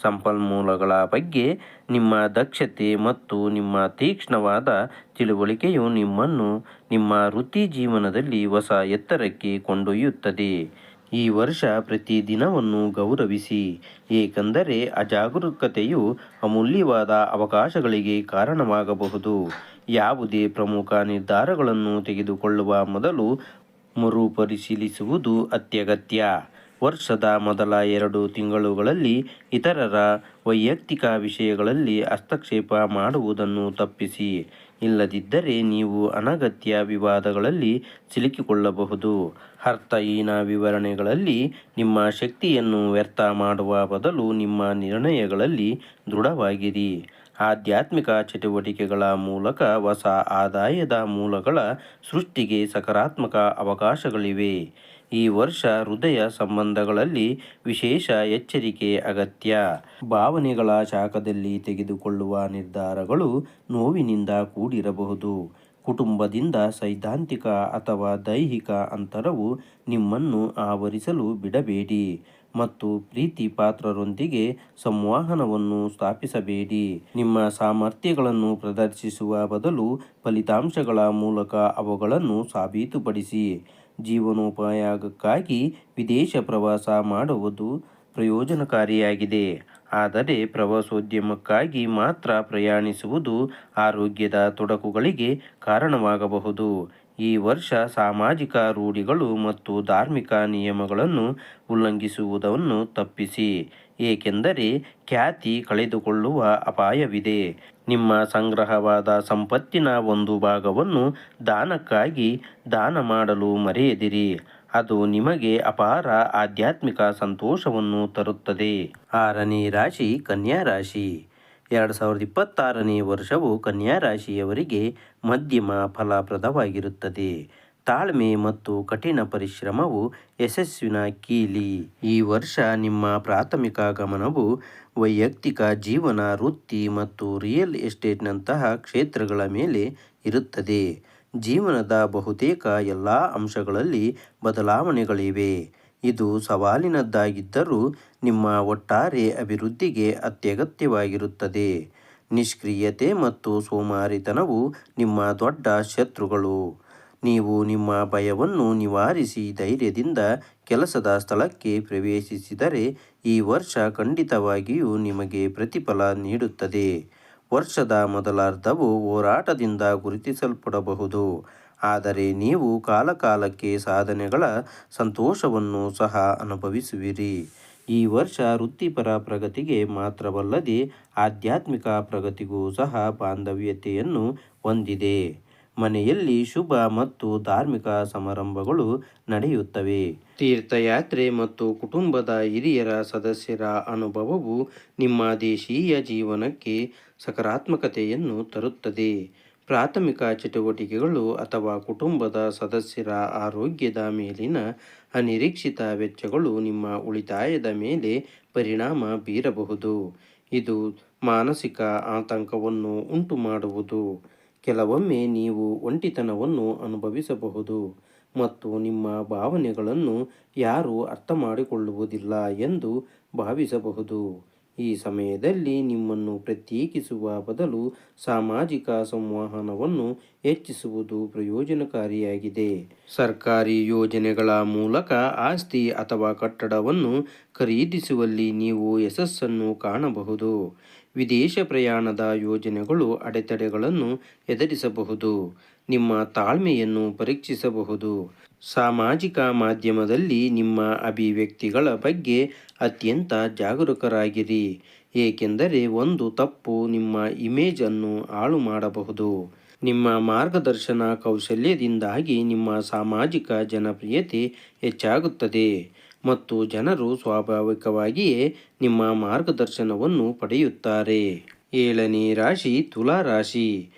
ಸಂಪನ್ಮೂಲಗಳ ಬಗ್ಗೆ ನಿಮ್ಮ ದಕ್ಷತೆ ಮತ್ತು ನಿಮ್ಮ ತೀಕ್ಷ್ಣವಾದ ತಿಳುವಳಿಕೆಯು ನಿಮ್ಮನ್ನು ನಿಮ್ಮ ವೃತ್ತಿ ಜೀವನದಲ್ಲಿ ಹೊಸ ಎತ್ತರಕ್ಕೆ ಕೊಂಡೊಯ್ಯುತ್ತದೆ. ಈ ವರ್ಷ ಪ್ರತಿ ದಿನವನ್ನು ಗೌರವಿಸಿ, ಏಕೆಂದರೆ ಅಜಾಗರೂಕತೆಯು ಅಮೂಲ್ಯವಾದ ಅವಕಾಶಗಳಿಗೆ ಕಾರಣವಾಗಬಹುದು. ಯಾವುದೇ ಪ್ರಮುಖ ನಿರ್ಧಾರಗಳನ್ನು ತೆಗೆದುಕೊಳ್ಳುವ ಮೊದಲು ಮರುಪರಿಶೀಲಿಸುವುದು ಅತ್ಯಗತ್ಯ. ವರ್ಷದ ಮೊದಲ 2 ತಿಂಗಳುಗಳಲ್ಲಿ ಇತರರ ವೈಯಕ್ತಿಕ ವಿಷಯಗಳಲ್ಲಿ ಹಸ್ತಕ್ಷೇಪ ಮಾಡುವುದನ್ನು ತಪ್ಪಿಸಿ. ಇಲ್ಲದಿದ್ದರೆ ನೀವು ಅನಗತ್ಯ ವಿವಾದಗಳಲ್ಲಿ ಸಿಲುಕಿಕೊಳ್ಳಬಹುದು. ಅರ್ಥಹೀನ ವಿವರಣೆಗಳಲ್ಲಿ ನಿಮ್ಮ ಶಕ್ತಿಯನ್ನು ವ್ಯರ್ಥ ಮಾಡುವ ಬದಲು ನಿಮ್ಮ ನಿರ್ಣಯಗಳಲ್ಲಿ ದೃಢವಾಗಿರಿ. ಆಧ್ಯಾತ್ಮಿಕ ಚಟುವಟಿಕೆಗಳ ಮೂಲಕ ಹೊಸ ಆದಾಯದ ಮೂಲಗಳ ಸೃಷ್ಟಿಗೆ ಸಕಾರಾತ್ಮಕ ಅವಕಾಶಗಳಿವೆ. ಈ ವರ್ಷ ಹೃದಯ ಸಂಬಂಧಗಳಲ್ಲಿ ವಿಶೇಷ ಎಚ್ಚರಿಕೆ ಅಗತ್ಯ. ಭಾವನೆಗಳ ಶಾಖದಲ್ಲಿ ತೆಗೆದುಕೊಳ್ಳುವ ನಿರ್ಧಾರಗಳು ನೋವಿನಿಂದ ಕೂಡಿರಬಹುದು. ಕುಟುಂಬದಿಂದ ಸೈದ್ಧಾಂತಿಕ ಅಥವಾ ದೈಹಿಕ ಅಂತರವು ನಿಮ್ಮನ್ನು ಆವರಿಸಲು ಬಿಡಬೇಡಿ ಮತ್ತು ಪ್ರೀತಿ ಪಾತ್ರರೊಂದಿಗೆ ಸಂವಹನವನ್ನು ಸ್ಥಾಪಿಸಬೇಡಿ. ನಿಮ್ಮ ಸಾಮರ್ಥ್ಯಗಳನ್ನು ಪ್ರದರ್ಶಿಸುವ ಬದಲು ಫಲಿತಾಂಶಗಳ ಮೂಲಕ ಅವುಗಳನ್ನು ಸಾಬೀತುಪಡಿಸಿ. ಜೀವನೋಪಾಯಕ್ಕಾಗಿ ವಿದೇಶ ಪ್ರವಾಸ ಮಾಡುವುದು ಪ್ರಯೋಜನಕಾರಿಯಾಗಿದೆ, ಆದರೆ ಪ್ರವಾಸೋದ್ಯಮಕ್ಕಾಗಿ ಮಾತ್ರ ಪ್ರಯಾಣಿಸುವುದು ಆರೋಗ್ಯದ ತೊಡಕುಗಳಿಗೆ ಕಾರಣವಾಗಬಹುದು. ಈ ವರ್ಷ ಸಾಮಾಜಿಕ ರೂಢಿಗಳು ಮತ್ತು ಧಾರ್ಮಿಕ ನಿಯಮಗಳನ್ನು ಉಲ್ಲಂಘಿಸುವುದನ್ನು ತಪ್ಪಿಸಿ, ಏಕೆಂದರೆ ಖ್ಯಾತಿ ಕಳೆದುಕೊಳ್ಳುವ ಅಪಾಯವಿದೆ. ನಿಮ್ಮ ಸಂಗ್ರಹವಾದ ಸಂಪತ್ತಿನ ಒಂದು ಭಾಗವನ್ನು ದಾನಕ್ಕಾಗಿ ದಾನ ಮಾಡಲು ಮರೆಯದಿರಿ. ಅದು ನಿಮಗೆ ಅಪಾರ ಆಧ್ಯಾತ್ಮಿಕ ಸಂತೋಷವನ್ನು ತರುತ್ತದೆ. 6ನೇ ರಾಶಿ ಕನ್ಯಾ ರಾಶಿ. 2026ನೇ ವರ್ಷವು ಕನ್ಯಾ ರಾಶಿಯವರಿಗೆ ಮಧ್ಯಮ ಫಲಪ್ರದವಾಗಿರುತ್ತದೆ. ತಾಳ್ಮೆ ಮತ್ತು ಕಠಿಣ ಪರಿಶ್ರಮವು ಯಶಸ್ಸಿನ ಕೀಲಿ. ಈ ವರ್ಷ ನಿಮ್ಮ ಪ್ರಾಥಮಿಕ ಗಮನವು ವೈಯಕ್ತಿಕ ಜೀವನ, ವೃತ್ತಿ ಮತ್ತು ರಿಯಲ್ ಎಸ್ಟೇಟ್ನಂತಹ ಕ್ಷೇತ್ರಗಳ ಮೇಲೆ ಇರುತ್ತದೆ. ಜೀವನದ ಬಹುತೇಕ ಎಲ್ಲ ಅಂಶಗಳಲ್ಲಿ ಬದಲಾವಣೆಗಳಿವೆ. ಇದು ಸವಾಲಿನದ್ದಾಗಿದ್ದರೂ ನಿಮ್ಮ ಒಟ್ಟಾರೆ ಅಭಿವೃದ್ಧಿಗೆ ಅತ್ಯಗತ್ಯವಾಗಿರುತ್ತದೆ. ನಿಷ್ಕ್ರಿಯತೆ ಮತ್ತು ಸೋಮಾರಿತನವು ನಿಮ್ಮ ದೊಡ್ಡ ಶತ್ರುಗಳು. ನೀವು ನಿಮ್ಮ ಭಯವನ್ನು ನಿವಾರಿಸಿ ಧೈರ್ಯದಿಂದ ಕೆಲಸದ ಸ್ಥಳಕ್ಕೆ ಪ್ರವೇಶಿಸಿದರೆ ಈ ವರ್ಷ ಖಂಡಿತವಾಗಿಯೂ ನಿಮಗೆ ಪ್ರತಿಫಲ ನೀಡುತ್ತದೆ. ವರ್ಷದ ಮೊದಲಾರ್ಧವು ಹೋರಾಟದಿಂದ ಗುರುತಿಸಲ್ಪಡಬಹುದು, ಆದರೆ ನೀವು ಕಾಲಕಾಲಕ್ಕೆ ಸಾಧನೆಗಳ ಸಂತೋಷವನ್ನು ಸಹ ಅನುಭವಿಸುವಿರಿ. ಈ ವರ್ಷ ವೃತ್ತಿಪರ ಪ್ರಗತಿಗೆ ಮಾತ್ರವಲ್ಲದೆ ಆಧ್ಯಾತ್ಮಿಕ ಪ್ರಗತಿಗೂ ಸಹ ಬಾಂಧವ್ಯತೆಯನ್ನು ಹೊಂದಿದೆ. ಮನೆಯಲ್ಲಿ ಶುಭ ಮತ್ತು ಧಾರ್ಮಿಕ ಸಮಾರಂಭಗಳು ನಡೆಯುತ್ತವೆ. ತೀರ್ಥಯಾತ್ರೆ ಮತ್ತು ಕುಟುಂಬದ ಹಿರಿಯರ ಸದಸ್ಯರ ಅನುಭವವು ನಿಮ್ಮ ದೇಶೀಯ ಜೀವನಕ್ಕೆ ಸಕಾರಾತ್ಮಕತೆಯನ್ನು ತರುತ್ತದೆ. ಪ್ರಾಥಮಿಕ ಚಟುವಟಿಕೆಗಳು ಅಥವಾ ಕುಟುಂಬದ ಸದಸ್ಯರ ಆರೋಗ್ಯದ ಮೇಲಿನ ಅನಿರೀಕ್ಷಿತ ವೆಚ್ಚಗಳು ನಿಮ್ಮ ಉಳಿತಾಯದ ಮೇಲೆ ಪರಿಣಾಮ ಬೀರಬಹುದು. ಇದು ಮಾನಸಿಕ ಆತಂಕವನ್ನು ಉಂಟುಮಾಡುವುದು. ಕೆಲವೊಮ್ಮೆ ನೀವು ಒಂಟಿತನವನ್ನು ಅನುಭವಿಸಬಹುದು ಮತ್ತು ನಿಮ್ಮ ಭಾವನೆಗಳನ್ನು ಯಾರೂ ಅರ್ಥಮಾಡಿಕೊಳ್ಳುವುದಿಲ್ಲ ಎಂದು ಭಾವಿಸಬಹುದು. ಈ ಸಮಯದಲ್ಲಿ ನಿಮ್ಮನ್ನು ಪ್ರತ್ಯೇಕಿಸುವ ಬದಲು ಸಾಮಾಜಿಕ ಸಂವಹನವನ್ನು ಹೆಚ್ಚಿಸುವುದು ಪ್ರಯೋಜನಕಾರಿಯಾಗಿದೆ. ಸರ್ಕಾರಿ ಯೋಜನೆಗಳ ಮೂಲಕ ಆಸ್ತಿ ಅಥವಾ ಕಟ್ಟಡವನ್ನು ಖರೀದಿಸುವಲ್ಲಿ ನೀವು ಯಶಸ್ಸನ್ನು ಕಾಣಬಹುದು. ವಿದೇಶ ಪ್ರಯಾಣದ ಯೋಜನೆಗಳು ಅಡೆತಡೆಗಳನ್ನು ಎದುರಿಸಬಹುದು. ನಿಮ್ಮ ತಾಳ್ಮೆಯನ್ನು ಪರೀಕ್ಷಿಸಬಹುದು. ಸಾಮಾಜಿಕ ಮಾಧ್ಯಮದಲ್ಲಿ ನಿಮ್ಮ ಅಭಿವ್ಯಕ್ತಿಗಳ ಬಗ್ಗೆ ಅತ್ಯಂತ ಜಾಗರೂಕರಾಗಿರಿ, ಏಕೆಂದರೆ ಒಂದು ತಪ್ಪು ನಿಮ್ಮ ಇಮೇಜ್ ಅನ್ನು ಹಾಳು ಮಾಡಬಹುದು. ನಿಮ್ಮ ಮಾರ್ಗದರ್ಶನ ಕೌಶಲ್ಯದಿಂದಾಗಿ ನಿಮ್ಮ ಸಾಮಾಜಿಕ ಜನಪ್ರಿಯತೆ ಹೆಚ್ಚಾಗುತ್ತದೆ ಮತ್ತು ಜನರು ಸ್ವಾಭಾವಿಕವಾಗಿಯೇ ನಿಮ್ಮ ಮಾರ್ಗದರ್ಶನವನ್ನು ಪಡೆಯುತ್ತಾರೆ. 7ನೇ ರಾಶಿ ತುಲಾ ರಾಶಿ.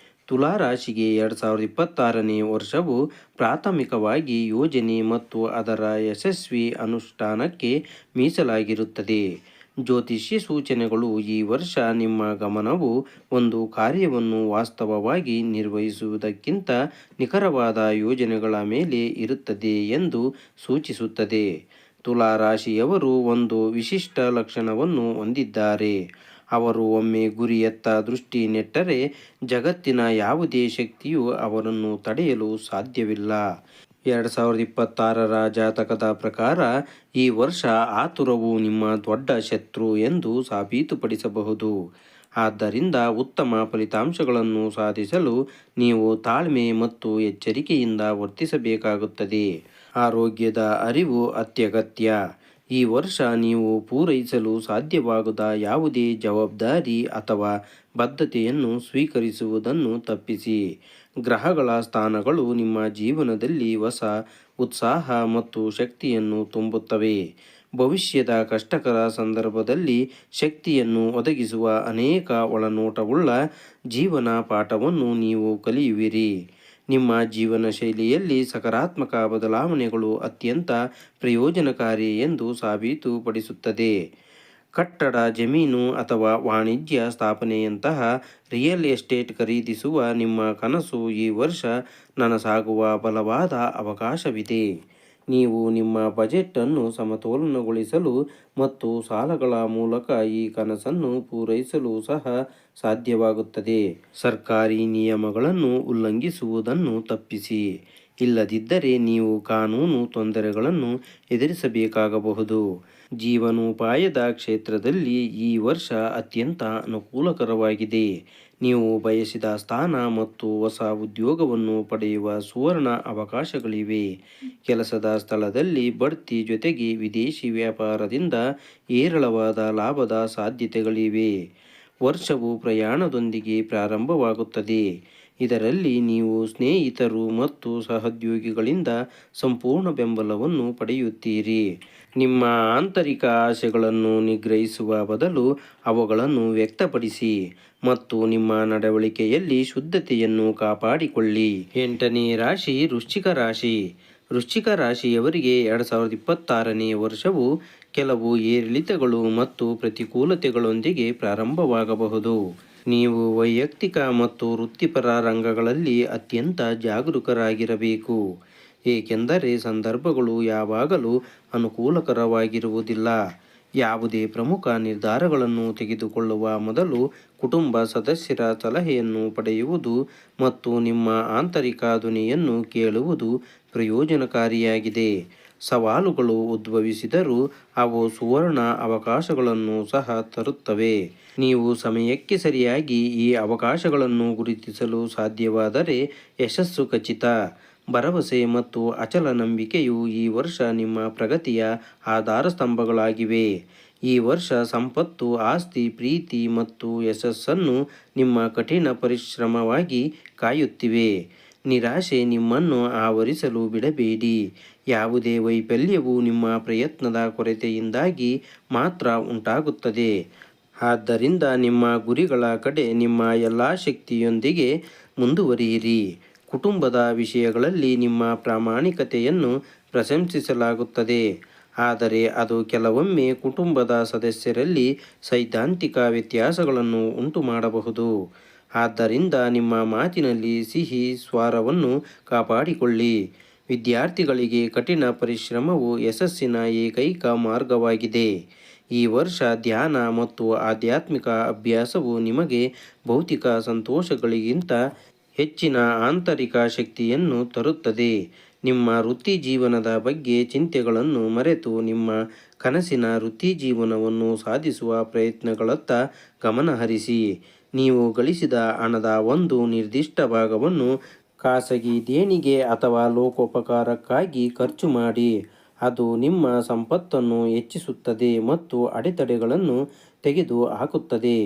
ತುಲಾ ರಾಶಿಗೆ 2026ನೇ ವರ್ಷವು ಪ್ರಾಥಮಿಕವಾಗಿ ಯೋಜನೆ ಮತ್ತು ಅದರ ಯಶಸ್ವಿ ಅನುಷ್ಠಾನಕ್ಕೆ ಮೀಸಲಾಗಿರುತ್ತದೆ. ಜ್ಯೋತಿಷ್ಯ ಸೂಚನೆಗಳು ಈ ವರ್ಷ ನಿಮ್ಮ ಗಮನವು ಒಂದು ಕಾರ್ಯವನ್ನು ವಾಸ್ತವವಾಗಿ ನಿರ್ವಹಿಸುವುದಕ್ಕಿಂತ ನಿಖರವಾದ ಯೋಜನೆಗಳ ಮೇಲೆ ಇರುತ್ತದೆ ಎಂದು ಸೂಚಿಸುತ್ತದೆ. ತುಲಾ ರಾಶಿಯವರು ಒಂದು ವಿಶಿಷ್ಟ ಲಕ್ಷಣವನ್ನು ಹೊಂದಿದ್ದಾರೆ. ಅವರು ಒಮ್ಮೆ ಗುರಿಯತ್ತ ದೃಷ್ಟಿ ನೆಟ್ಟರೆ ಜಗತ್ತಿನ ಯಾವುದೇ ಶಕ್ತಿಯೂ ಅವರನ್ನು ತಡೆಯಲು ಸಾಧ್ಯವಿಲ್ಲ. 2026ರ ಜಾತಕದ ಪ್ರಕಾರ ಈ ವರ್ಷ ಆತುರವು ನಿಮ್ಮ ದೊಡ್ಡ ಶತ್ರು ಎಂದು ಸಾಬೀತುಪಡಿಸಬಹುದು. ಆದ್ದರಿಂದ ಉತ್ತಮ ಫಲಿತಾಂಶಗಳನ್ನು ಸಾಧಿಸಲು ನೀವು ತಾಳ್ಮೆ ಮತ್ತು ಎಚ್ಚರಿಕೆಯಿಂದ ವರ್ತಿಸಬೇಕಾಗುತ್ತದೆ. ಆರೋಗ್ಯದ ಅರಿವು ಅತ್ಯಗತ್ಯ. ಈ ವರ್ಷ ನೀವು ಪೂರೈಸಲು ಸಾಧ್ಯವಾಗದ ಯಾವುದೇ ಜವಾಬ್ದಾರಿ ಅಥವಾ ಬದ್ಧತೆಯನ್ನು ಸ್ವೀಕರಿಸುವುದನ್ನು ತಪ್ಪಿಸಿ. ಗ್ರಹಗಳ ಸ್ಥಾನಗಳು ನಿಮ್ಮ ಜೀವನದಲ್ಲಿ ಹೊಸ ಉತ್ಸಾಹ ಮತ್ತು ಶಕ್ತಿಯನ್ನು ತುಂಬುತ್ತವೆ. ಭವಿಷ್ಯದ ಕಷ್ಟಕರ ಸಂದರ್ಭದಲ್ಲಿ ಶಕ್ತಿಯನ್ನು ಒದಗಿಸುವ ಅನೇಕ ಒಳನೋಟವುಳ್ಳ ಜೀವನ ಪಾಠವನ್ನು ನೀವು ಕಲಿಯುವಿರಿ. ನಿಮ್ಮ ಜೀವನ ಶೈಲಿಯಲ್ಲಿ ಸಕಾರಾತ್ಮಕ ಬದಲಾವಣೆಗಳು ಅತ್ಯಂತ ಪ್ರಯೋಜನಕಾರಿ ಎಂದು ಸಾಬೀತುಪಡಿಸುತ್ತದೆ. ಕಟ್ಟಡ, ಜಮೀನು ಅಥವಾ ವಾಣಿಜ್ಯ ಸ್ಥಾಪನೆಯಂತಹ ರಿಯಲ್ ಎಸ್ಟೇಟ್ ಖರೀದಿಸುವ ನಿಮ್ಮ ಕನಸು ಈ ವರ್ಷ ನನಸಾಗುವ ಬಲವಾದ ಅವಕಾಶವಿದೆ. ನೀವು ನಿಮ್ಮ ಬಜೆಟ್ ಅನ್ನು ಸಮತೋಲನಗೊಳಿಸಲು ಮತ್ತು ಸಾಲಗಳ ಮೂಲಕ ಈ ಕನಸನ್ನು ಪೂರೈಸಲು ಸಹ ಸಾಧ್ಯವಾಗುತ್ತದೆ. ಸರ್ಕಾರಿ ನಿಯಮಗಳನ್ನು ಉಲ್ಲಂಘಿಸುವುದನ್ನು ತಪ್ಪಿಸಿ, ಇಲ್ಲದಿದ್ದರೆ ನೀವು ಕಾನೂನು ತೊಂದರೆಗಳನ್ನು ಎದುರಿಸಬೇಕಾಗಬಹುದು. ಜೀವನೋಪಾಯದ ಕ್ಷೇತ್ರದಲ್ಲಿ ಈ ವರ್ಷ ಅತ್ಯಂತ ಅನುಕೂಲಕರವಾಗಿದೆ. ನೀವು ಬಯಸಿದ ಸ್ಥಾನ ಮತ್ತು ಹೊಸ ಉದ್ಯೋಗವನ್ನು ಪಡೆಯುವ ಸುವರ್ಣ ಅವಕಾಶಗಳಿವೆ. ಕೆಲಸದ ಸ್ಥಳದಲ್ಲಿ ಬಡ್ತಿ ಜೊತೆಗೆ ವಿದೇಶಿ ವ್ಯಾಪಾರದಿಂದ ಹೇರಳವಾದ ಲಾಭದ ಸಾಧ್ಯತೆಗಳಿವೆ. ವರ್ಷವು ಪ್ರಯಾಣದೊಂದಿಗೆ ಪ್ರಾರಂಭವಾಗುತ್ತದೆ. ಇದರಲ್ಲಿ ನೀವು ಸ್ನೇಹಿತರು ಮತ್ತು ಸಹೋದ್ಯೋಗಿಗಳಿಂದ ಸಂಪೂರ್ಣ ಬೆಂಬಲವನ್ನು ಪಡೆಯುತ್ತೀರಿ. ನಿಮ್ಮ ಆಂತರಿಕ ಆಸೆಗಳನ್ನು ನಿಗ್ರಹಿಸುವ ಬದಲು ಅವುಗಳನ್ನು ವ್ಯಕ್ತಪಡಿಸಿ ಮತ್ತು ನಿಮ್ಮ ನಡವಳಿಕೆಯಲ್ಲಿ ಶುದ್ಧತೆಯನ್ನು ಕಾಪಾಡಿಕೊಳ್ಳಿ. 8ನೇ ರಾಶಿ ವೃಶ್ಚಿಕ ರಾಶಿ. ವೃಶ್ಚಿಕ ರಾಶಿಯವರಿಗೆ 2026ನೇ ವರ್ಷವು ಕೆಲವು ಏರಿಳಿತಗಳು ಮತ್ತು ಪ್ರತಿಕೂಲತೆಗಳೊಂದಿಗೆ ಪ್ರಾರಂಭವಾಗಬಹುದು. ನೀವು ವೈಯಕ್ತಿಕ ಮತ್ತು ವೃತ್ತಿಪರ ರಂಗಗಳಲ್ಲಿ ಅತ್ಯಂತ ಜಾಗರೂಕರಾಗಿರಬೇಕು, ಏಕೆಂದರೆ ಸಂದರ್ಭಗಳು ಯಾವಾಗಲೂ ಅನುಕೂಲಕರವಾಗಿರುವುದಿಲ್ಲ. ಯಾವುದೇ ಪ್ರಮುಖ ನಿರ್ಧಾರಗಳನ್ನು ತೆಗೆದುಕೊಳ್ಳುವ ಮೊದಲು ಕುಟುಂಬ ಸದಸ್ಯರ ಸಲಹೆಯನ್ನು ಪಡೆಯುವುದು ಮತ್ತು ನಿಮ್ಮ ಆಂತರಿಕ ಧ್ವನಿಯನ್ನು ಕೇಳುವುದು ಪ್ರಯೋಜನಕಾರಿಯಾಗಿದೆ. ಸವಾಲುಗಳು ಉದ್ಭವಿಸಿದರೂ ಅವು ಸುವರ್ಣ ಅವಕಾಶಗಳನ್ನು ಸಹ ತರುತ್ತವೆ. ನೀವು ಸಮಯಕ್ಕೆ ಸರಿಯಾಗಿ ಈ ಅವಕಾಶಗಳನ್ನು ಗುರುತಿಸಲು ಸಾಧ್ಯವಾದರೆ ಯಶಸ್ಸು ಖಚಿತ. ಭರವಸೆ ಮತ್ತು ಅಚಲ ನಂಬಿಕೆಯು ಈ ವರ್ಷ ನಿಮ್ಮ ಪ್ರಗತಿಯ ಆಧಾರ ಸ್ತಂಭಗಳಾಗಿವೆ. ಈ ವರ್ಷ ಸಂಪತ್ತು, ಆಸ್ತಿ, ಪ್ರೀತಿ ಮತ್ತು ಯಶಸ್ಸನ್ನು ನಿಮ್ಮ ಕಠಿಣ ಪರಿಶ್ರಮವಾಗಿ ಕಾಯುತ್ತಿವೆ. ನಿರಾಶೆ ನಿಮ್ಮನ್ನು ಆವರಿಸಲು ಬಿಡಬೇಡಿ. ಯಾವುದೇ ವೈಫಲ್ಯವು ನಿಮ್ಮ ಪ್ರಯತ್ನದ ಕೊರತೆಯಿಂದಾಗಿ ಮಾತ್ರ ಉಂಟಾಗುತ್ತದೆ. ಆದ್ದರಿಂದ ನಿಮ್ಮ ಗುರಿಗಳ ಕಡೆ ನಿಮ್ಮ ಎಲ್ಲ ಶಕ್ತಿಯೊಂದಿಗೆ ಮುಂದುವರಿಯಿರಿ. ಕುಟುಂಬದ ವಿಷಯಗಳಲ್ಲಿ ನಿಮ್ಮ ಪ್ರಾಮಾಣಿಕತೆಯನ್ನು ಪ್ರಶಂಸಿಸಲಾಗುತ್ತದೆ, ಆದರೆ ಅದು ಕೆಲವೊಮ್ಮೆ ಕುಟುಂಬದ ಸದಸ್ಯರಲ್ಲಿ ಸೈದ್ಧಾಂತಿಕ ವ್ಯತ್ಯಾಸಗಳನ್ನು ಉಂಟುಮಾಡಬಹುದು. ಆದ್ದರಿಂದ ನಿಮ್ಮ ಮಾತಿನಲ್ಲಿ ಸಿಹಿ ಸ್ವರವನ್ನು ಕಾಪಾಡಿಕೊಳ್ಳಿ. ವಿದ್ಯಾರ್ಥಿಗಳಿಗೆ ಕಠಿಣ ಪರಿಶ್ರಮವು ಯಶಸ್ಸಿನ ಏಕೈಕ ಮಾರ್ಗವಾಗಿದೆ. ಈ ವರ್ಷ ಧ್ಯಾನ ಮತ್ತು ಆಧ್ಯಾತ್ಮಿಕ ಅಭ್ಯಾಸವು ನಿಮಗೆ ಭೌತಿಕ ಸಂತೋಷಗಳಿಗಿಂತ ಹೆಚ್ಚಿನ ಆಂತರಿಕ ಶಕ್ತಿಯನ್ನು ತರುತ್ತದೆ. ನಿಮ್ಮ ವೃತ್ತಿಜೀವನದ ಬಗ್ಗೆ ಚಿಂತೆಗಳನ್ನು ಮರೆತು ನಿಮ್ಮ ಕನಸಿನ ವೃತ್ತಿಜೀವನವನ್ನು ಸಾಧಿಸುವ ಪ್ರಯತ್ನಗಳತ್ತ ಗಮನಹರಿಸಿ. ನೀವು ಗಳಿಸಿದ ಹಣದ ಒಂದು ನಿರ್ದಿಷ್ಟ ಭಾಗವನ್ನು ಖಾಸಗಿ ದೇಣಿಗೆ ಅಥವಾ ಲೋಕೋಪಕಾರಕ್ಕಾಗಿ ಖರ್ಚು ಮಾಡಿ. ಅದು ನಿಮ್ಮ ಸಂಪತ್ತನ್ನು ಹೆಚ್ಚಿಸುತ್ತದೆ ಮತ್ತು ಅಡೆತಡೆಗಳನ್ನು ತೆಗೆದುಹಾಕುತ್ತದೆ.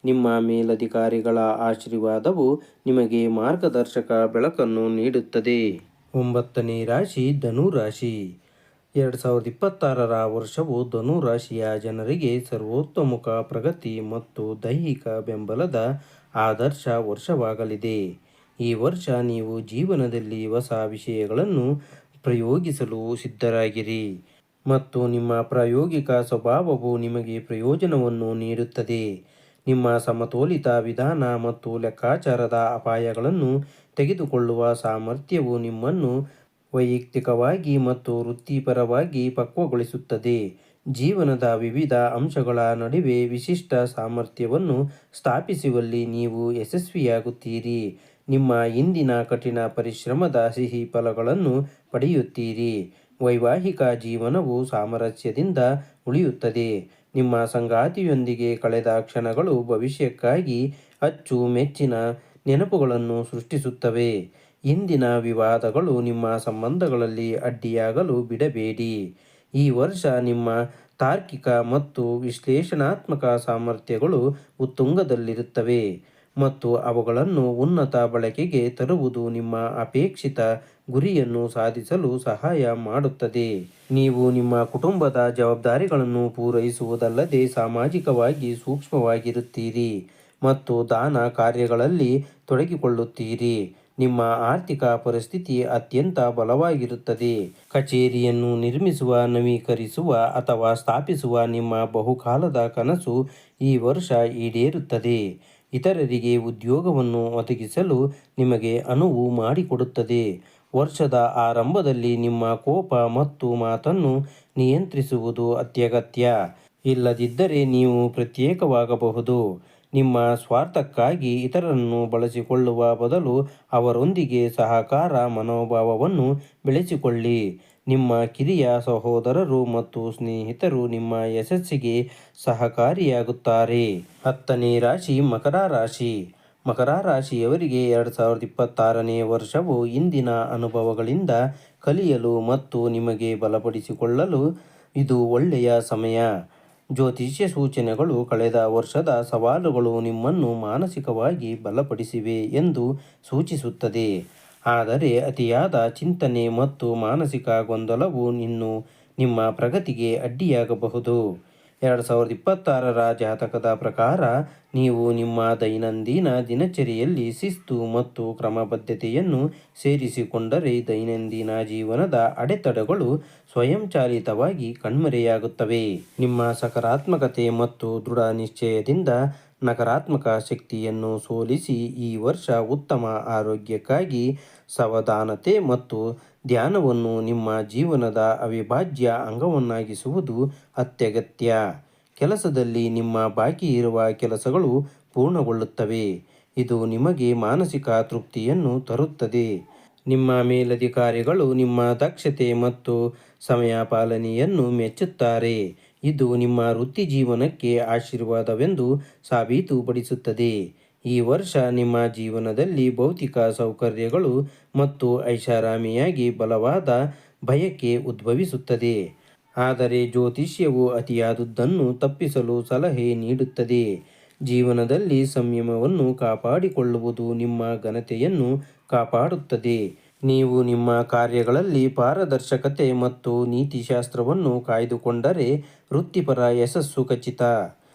ನಿಮ್ಮ ಮೇಲಧಿಕಾರಿಗಳ ಆಶೀರ್ವಾದವು ನಿಮಗೆ ಮಾರ್ಗದರ್ಶಕ ಬೆಳಕನ್ನು ನೀಡುತ್ತದೆ. 9ನೇ ರಾಶಿ ಧನು ರಾಶಿ. 2026ರ ವರ್ಷವು ಧನು ರಾಶಿಯ ಜನರಿಗೆ ಸರ್ವತೋಮುಖ ಪ್ರಗತಿ ಮತ್ತು ದೈಹಿಕ ಬೆಂಬಲದ ಆದರ್ಶ ವರ್ಷವಾಗಲಿದೆ. ಈ ವರ್ಷ ನೀವು ಜೀವನದಲ್ಲಿ ಹೊಸ ವಿಷಯಗಳನ್ನು ಪ್ರಯೋಗಿಸಲು ಸಿದ್ಧರಾಗಿರಿ ಮತ್ತು ನಿಮ್ಮ ಪ್ರಾಯೋಗಿಕ ಸ್ವಭಾವವು ನಿಮಗೆ ಪ್ರಯೋಜನವನ್ನು ನೀಡುತ್ತದೆ. ನಿಮ್ಮ ಸಮತೋಲಿತ ವಿಧಾನ ಮತ್ತು ಲೆಕ್ಕಾಚಾರದ ಅಪಾಯಗಳನ್ನು ತೆಗೆದುಕೊಳ್ಳುವ ಸಾಮರ್ಥ್ಯವು ನಿಮ್ಮನ್ನು ವೈಯಕ್ತಿಕವಾಗಿ ಮತ್ತು ವೃತ್ತಿಪರವಾಗಿ ಪಕ್ವಗೊಳಿಸುತ್ತದೆ. ಜೀವನದ ವಿವಿಧ ಅಂಶಗಳ ನಡುವೆ ವಿಶಿಷ್ಟ ಸಾಮರ್ಥ್ಯವನ್ನು ಸ್ಥಾಪಿಸುವಲ್ಲಿ ನೀವು ಯಶಸ್ವಿಯಾಗುತ್ತೀರಿ. ನಿಮ್ಮ ಹಿಂದಿನ ಕಠಿಣ ಪರಿಶ್ರಮದ ಸಿಹಿ ಫಲಗಳನ್ನು ಪಡೆಯುತ್ತೀರಿ. ವೈವಾಹಿಕ ಜೀವನವು ಸಾಮರಸ್ಯದಿಂದ ಉಳಿಯುತ್ತದೆ. ನಿಮ್ಮ ಸಂಗಾತಿಯೊಂದಿಗೆ ಕಳೆದ ಕ್ಷಣಗಳು ಭವಿಷ್ಯಕ್ಕಾಗಿ ಅಚ್ಚುಮೆಚ್ಚಿನ ನೆನಪುಗಳನ್ನು ಸೃಷ್ಟಿಸುತ್ತವೆ. ಹಿಂದಿನ ವಿವಾದಗಳು ನಿಮ್ಮ ಸಂಬಂಧಗಳಲ್ಲಿ ಅಡ್ಡಿಯಾಗಲು ಬಿಡಬೇಡಿ. ಈ ವರ್ಷ ನಿಮ್ಮ ತಾರ್ಕಿಕ ಮತ್ತು ವಿಶ್ಲೇಷಣಾತ್ಮಕ ಸಾಮರ್ಥ್ಯಗಳು ಉತ್ತುಂಗದಲ್ಲಿರುತ್ತವೆ ಮತ್ತು ಅವುಗಳನ್ನು ಉನ್ನತ ಬಳಕೆಗೆ ತರುವುದು ನಿಮ್ಮ ಅಪೇಕ್ಷಿತ ಗುರಿಯನ್ನು ಸಾಧಿಸಲು ಸಹಾಯ ಮಾಡುತ್ತದೆ. ನೀವು ನಿಮ್ಮ ಕುಟುಂಬದ ಜವಾಬ್ದಾರಿಗಳನ್ನು ಪೂರೈಸುವುದಲ್ಲದೆ ಸಾಮಾಜಿಕವಾಗಿ ಸೂಕ್ಷ್ಮವಾಗಿರುತ್ತೀರಿ ಮತ್ತು ದಾನ ಕಾರ್ಯಗಳಲ್ಲಿ ತೊಡಗಿಕೊಳ್ಳುತ್ತೀರಿ. ನಿಮ್ಮ ಆರ್ಥಿಕ ಪರಿಸ್ಥಿತಿ ಅತ್ಯಂತ ಬಲವಾಗಿರುತ್ತದೆ. ಕಚೇರಿಯನ್ನು ನಿರ್ಮಿಸುವ, ನವೀಕರಿಸುವ ಅಥವಾ ಸ್ಥಾಪಿಸುವ ನಿಮ್ಮ ಬಹುಕಾಲದ ಕನಸು ಈ ವರ್ಷ ಈಡೇರುತ್ತದೆ. ಇತರರಿಗೆ ಉದ್ಯೋಗವನ್ನು ಒದಗಿಸಲು ನಿಮಗೆ ಅನುವು ಮಾಡಿಕೊಡುತ್ತದೆ. ವರ್ಷದ ಆರಂಭದಲ್ಲಿ ನಿಮ್ಮ ಕೋಪ ಮತ್ತು ಮಾತನ್ನು ನಿಯಂತ್ರಿಸುವುದು ಅತ್ಯಗತ್ಯ. ಇಲ್ಲದಿದ್ದರೆ ನೀವು ಪ್ರತ್ಯೇಕವಾಗಬಹುದು. ನಿಮ್ಮ ಸ್ವಾರ್ಥಕ್ಕಾಗಿ ಇತರರನ್ನು ಬಳಸಿಕೊಳ್ಳುವ ಬದಲು ಅವರೊಂದಿಗೆ ಸಹಕಾರ ಮನೋಭಾವವನ್ನು ಬೆಳೆಸಿಕೊಳ್ಳಿ. ನಿಮ್ಮ ಕಿರಿಯ ಸಹೋದರರು ಮತ್ತು ಸ್ನೇಹಿತರು ನಿಮ್ಮ ಯಶಸ್ಸಿಗೆ ಸಹಕಾರಿಯಾಗುತ್ತಾರೆ. 10ನೇ ರಾಶಿ ಮಕರ ರಾಶಿ. ಮಕರ ರಾಶಿಯವರಿಗೆ 2026ನೇ ವರ್ಷವು ಹಿಂದಿನ ಅನುಭವಗಳಿಂದ ಕಲಿಯಲು ಮತ್ತು ನಿಮಗೆ ಬಲಪಡಿಸಿಕೊಳ್ಳಲು ಇದು ಒಳ್ಳೆಯ ಸಮಯ. ಜ್ಯೋತಿಷ್ಯ ಸೂಚನೆಗಳು ಕಳೆದ ವರ್ಷದ ಸವಾಲುಗಳು ನಿಮ್ಮನ್ನು ಮಾನಸಿಕವಾಗಿ ಬಲಪಡಿಸಿವೆ ಎಂದು ಸೂಚಿಸುತ್ತದೆ. ಆದರೆ ಅತಿಯಾದ ಚಿಂತನೆ ಮತ್ತು ಮಾನಸಿಕ ಗೊಂದಲವು ಇನ್ನು ನಿಮ್ಮ ಪ್ರಗತಿಗೆ ಅಡ್ಡಿಯಾಗಬಹುದು. 2026ರ ಜಾತಕದ ಪ್ರಕಾರ ನೀವು ನಿಮ್ಮ ದೈನಂದಿನ ದಿನಚರಿಯಲ್ಲಿ ಶಿಸ್ತು ಮತ್ತು ಕ್ರಮಬದ್ಧತೆಯನ್ನು ಸೇರಿಸಿಕೊಂಡರೆ ದೈನಂದಿನ ಜೀವನದ ಅಡೆತಡೆಗಳು ಸ್ವಯಂಚಾಲಿತವಾಗಿ ಕಣ್ಮರೆಯಾಗುತ್ತವೆ. ನಿಮ್ಮ ಸಕಾರಾತ್ಮಕತೆ ಮತ್ತು ದೃಢ ನಿಶ್ಚಯದಿಂದ ನಕಾರಾತ್ಮಕ ಶಕ್ತಿಯನ್ನು ಸೋಲಿಸಿ. ಈ ವರ್ಷ ಉತ್ತಮ ಆರೋಗ್ಯಕ್ಕಾಗಿ ಸಾವಧಾನತೆ ಮತ್ತು ಧ್ಯಾನವನ್ನು ನಿಮ್ಮ ಜೀವನದ ಅವಿಭಾಜ್ಯ ಅಂಗವನ್ನಾಗಿಸುವುದು ಅತ್ಯಗತ್ಯ. ಕೆಲಸದಲ್ಲಿ ನಿಮ್ಮ ಬಾಕಿ ಇರುವ ಕೆಲಸಗಳು ಪೂರ್ಣಗೊಳ್ಳುತ್ತವೆ. ಇದು ನಿಮಗೆ ಮಾನಸಿಕ ತೃಪ್ತಿಯನ್ನು ತರುತ್ತದೆ. ನಿಮ್ಮ ಮೇಲಧಿಕಾರಿಗಳು ನಿಮ್ಮ ದಕ್ಷತೆ ಮತ್ತು ಸಮಯ ಪಾಲನೆಯನ್ನು ಮೆಚ್ಚುತ್ತಾರೆ. ಇದು ನಿಮ್ಮ ವೃತ್ತಿಜೀವನಕ್ಕೆ ಆಶೀರ್ವಾದವೆಂದು ಸಾಬೀತುಪಡಿಸುತ್ತದೆ. ಈ ವರ್ಷ ನಿಮ್ಮ ಜೀವನದಲ್ಲಿ ಭೌತಿಕ ಸೌಕರ್ಯಗಳು ಮತ್ತು ಐಷಾರಾಮಿಯಾಗಿ ಬಲವಾದ ಬಯಕೆ ಉದ್ಭವಿಸುತ್ತದೆ. ಆದರೆ ಜ್ಯೋತಿಷ್ಯವು ಅತಿಯಾದುದನ್ನು ತಪ್ಪಿಸಲು ಸಲಹೆ ನೀಡುತ್ತದೆ. ಜೀವನದಲ್ಲಿ ಸಂಯಮವನ್ನು ಕಾಪಾಡಿಕೊಳ್ಳುವುದು ನಿಮ್ಮ ಘನತೆಯನ್ನು ಕಾಪಾಡುತ್ತದೆ. ನೀವು ನಿಮ್ಮ ಕಾರ್ಯಗಳಲ್ಲಿ ಪಾರದರ್ಶಕತೆ ಮತ್ತು ನೀತಿಶಾಸ್ತ್ರವನ್ನು ಕಾಯ್ದುಕೊಂಡರೆ ವೃತ್ತಿಪರ ಯಶಸ್ಸು ಖಚಿತ.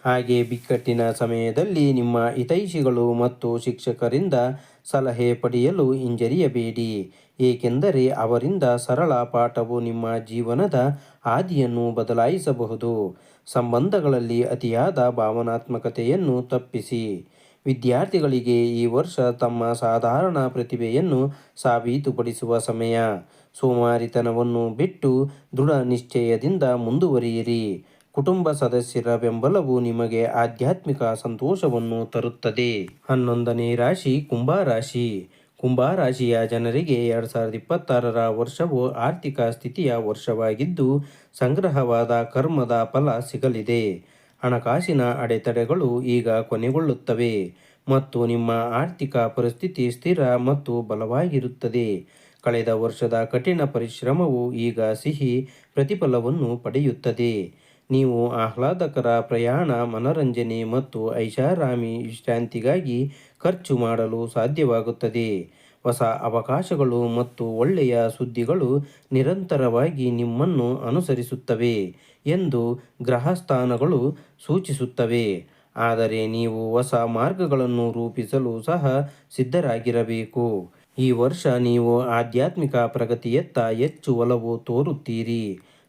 ಹಾಗೆ ಬಿಕ್ಕಟ್ಟಿನ ಸಮಯದಲ್ಲಿ ನಿಮ್ಮ ಹಿತೈಷಿಗಳು ಮತ್ತು ಶಿಕ್ಷಕರಿಂದ ಸಲಹೆ ಪಡೆಯಲು ಹಿಂಜರಿಯಬೇಡಿ, ಏಕೆಂದರೆ ಅವರಿಂದ ಸರಳ ಪಾಠವು ನಿಮ್ಮ ಜೀವನದ ಹಾದಿಯನ್ನು ಬದಲಾಯಿಸಬಹುದು. ಸಂಬಂಧಗಳಲ್ಲಿ ಅತಿಯಾದ ಭಾವನಾತ್ಮಕತೆಯನ್ನು ತಪ್ಪಿಸಿ. ವಿದ್ಯಾರ್ಥಿಗಳಿಗೆ ಈ ವರ್ಷ ತಮ್ಮ ಸಾಧಾರಣ ಪ್ರತಿಭೆಯನ್ನು ಸಾಬೀತುಪಡಿಸುವ ಸಮಯ. ಸೋಮಾರಿತನವನ್ನು ಬಿಟ್ಟು ದೃಢ ನಿಶ್ಚಯದಿಂದ ಮುಂದುವರಿಯಿರಿ. ಕುಟುಂಬ ಸದಸ್ಯರ ಬೆಂಬಲವು ನಿಮಗೆ ಆಧ್ಯಾತ್ಮಿಕ ಸಂತೋಷವನ್ನು ತರುತ್ತದೆ. 11ನೇ ರಾಶಿ ಕುಂಭರಾಶಿ. ಕುಂಭರಾಶಿಯ ಜನರಿಗೆ 2026ರ ವರ್ಷವು ಆರ್ಥಿಕ ಸ್ಥಿತಿಯ ವರ್ಷವಾಗಿದ್ದು ಸಂಗ್ರಹವಾದ ಕರ್ಮದ ಫಲ ಸಿಗಲಿದೆ. ಹಣಕಾಸಿನ ಅಡೆತಡೆಗಳು ಈಗ ಕೊನೆಗೊಳ್ಳುತ್ತವೆ ಮತ್ತು ನಿಮ್ಮ ಆರ್ಥಿಕ ಪರಿಸ್ಥಿತಿ ಸ್ಥಿರ ಮತ್ತು ಬಲವಾಗಿರುತ್ತದೆ. ಕಳೆದ ವರ್ಷದ ಕಠಿಣ ಪರಿಶ್ರಮವು ಈಗ ಸಿಹಿ ಪ್ರತಿಫಲವನ್ನು ಪಡೆಯುತ್ತದೆ. ನೀವು ಆಹ್ಲಾದಕರ ಪ್ರಯಾಣ, ಮನರಂಜನೆ ಮತ್ತು ಐಷಾರಾಮಿ ವಿಶ್ರಾಂತಿಗಾಗಿ ಖರ್ಚು ಮಾಡಲು ಸಾಧ್ಯವಾಗುತ್ತದೆ. ಹೊಸ ಅವಕಾಶಗಳು ಮತ್ತು ಒಳ್ಳೆಯ ಸುದ್ದಿಗಳು ನಿರಂತರವಾಗಿ ನಿಮ್ಮನ್ನು ಅನುಸರಿಸುತ್ತವೆ ಎಂದು ಗ್ರಹಸ್ಥಾನಗಳು ಸೂಚಿಸುತ್ತವೆ. ಆದರೆ ನೀವು ಹೊಸ ಮಾರ್ಗಗಳನ್ನು ರೂಪಿಸಲು ಸಹ ಸಿದ್ಧರಾಗಿರಬೇಕು. ಈ ವರ್ಷ ನೀವು ಆಧ್ಯಾತ್ಮಿಕ ಪ್ರಗತಿಯತ್ತ ಹೆಚ್ಚು ಒಲವು ತೋರುತ್ತೀರಿ.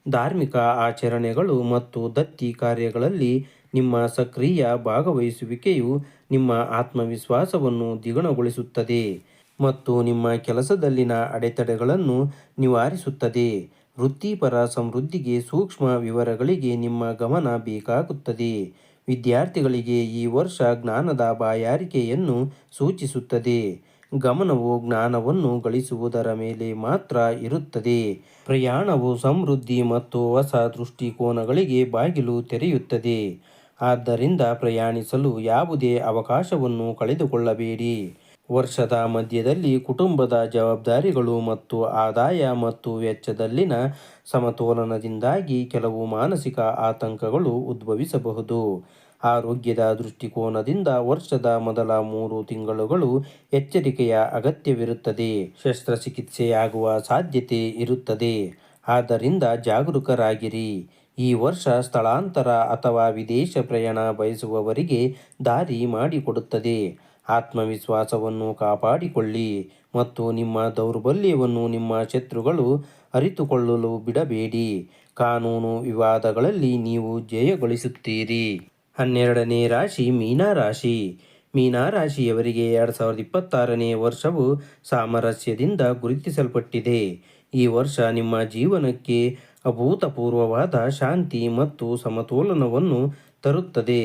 ಧಾರ್ಮಿಕ ಆಚರಣೆಗಳು ಮತ್ತು ದತ್ತಿ ಕಾರ್ಯಗಳಲ್ಲಿ ನಿಮ್ಮ ಸಕ್ರಿಯ ಭಾಗವಹಿಸುವಿಕೆಯು ನಿಮ್ಮ ಆತ್ಮವಿಶ್ವಾಸವನ್ನು ದ್ವಿಗುಣಗೊಳಿಸುತ್ತದೆ ಮತ್ತು ನಿಮ್ಮ ಕೆಲಸದಲ್ಲಿನ ಅಡೆತಡೆಗಳನ್ನು ನಿವಾರಿಸುತ್ತದೆ. ವೃತ್ತಿಪರ ಸಮೃದ್ಧಿಗೆ ಸೂಕ್ಷ್ಮ ವಿವರಗಳಿಗೆ ನಿಮ್ಮ ಗಮನ ಬೇಕಾಗುತ್ತದೆ. ವಿದ್ಯಾರ್ಥಿಗಳಿಗೆ ಈ ವರ್ಷ ಜ್ಞಾನದ ಬಾಯಾರಿಕೆಯನ್ನು ಸೂಚಿಸುತ್ತದೆ. ಗಮನವು ಜ್ಞಾನವನ್ನು ಗಳಿಸುವುದರ ಮೇಲೆ ಮಾತ್ರ ಇರುತ್ತದೆ. ಪ್ರಯಾಣವು ಸಮೃದ್ಧಿ ಮತ್ತು ಹೊಸ ದೃಷ್ಟಿಕೋನಗಳಿಗೆ ಬಾಗಿಲು ತೆರೆಯುತ್ತದೆ. ಆದ್ದರಿಂದ ಪ್ರಯಾಣಿಸಲು ಯಾವುದೇ ಅವಕಾಶವನ್ನು ಕಳೆದುಕೊಳ್ಳಬೇಡಿ. ವರ್ಷದ ಮಧ್ಯದಲ್ಲಿ ಕುಟುಂಬದ ಜವಾಬ್ದಾರಿಗಳು ಮತ್ತು ಆದಾಯ ಮತ್ತು ವೆಚ್ಚದಲ್ಲಿನ ಸಮತೋಲನದಿಂದಾಗಿ ಕೆಲವು ಮಾನಸಿಕ ಆತಂಕಗಳು ಉದ್ಭವಿಸಬಹುದು. ಆರೋಗ್ಯದ ದೃಷ್ಟಿಕೋನದಿಂದ ವರ್ಷದ ಮೊದಲ 3 ತಿಂಗಳುಗಳು ಎಚ್ಚರಿಕೆಯ ಅಗತ್ಯವಿರುತ್ತದೆ. ಶಸ್ತ್ರಚಿಕಿತ್ಸೆಯಾಗುವ ಸಾಧ್ಯತೆ ಇರುತ್ತದೆ, ಆದ್ದರಿಂದ ಜಾಗರೂಕರಾಗಿರಿ. ಈ ವರ್ಷ ಸ್ಥಳಾಂತರ ಅಥವಾ ವಿದೇಶ ಪ್ರಯಾಣ ಬಯಸುವವರಿಗೆ ದಾರಿ ಮಾಡಿಕೊಡುತ್ತದೆ. ಆತ್ಮವಿಶ್ವಾಸವನ್ನು ಕಾಪಾಡಿಕೊಳ್ಳಿ ಮತ್ತು ನಿಮ್ಮ ದೌರ್ಬಲ್ಯವನ್ನು ನಿಮ್ಮ ಶತ್ರುಗಳು ಅರಿತುಕೊಳ್ಳಲು ಬಿಡಬೇಡಿ. ಕಾನೂನು ವಿವಾದಗಳಲ್ಲಿ ನೀವು ಜಯಗಳಿಸುತ್ತೀರಿ. 12ನೇ ರಾಶಿ ಮೀನರಾಶಿ. ಮೀನರಾಶಿಯವರಿಗೆ 2026ನೇ ವರ್ಷವು ಸಾಮರಸ್ಯದಿಂದ ಗುರುತಿಸಲ್ಪಟ್ಟಿದೆ. ಈ ವರ್ಷ ನಿಮ್ಮ ಜೀವನಕ್ಕೆ ಅಭೂತಪೂರ್ವವಾದ ಶಾಂತಿ ಮತ್ತು ಸಮತೋಲನವನ್ನು ತರುತ್ತದೆ.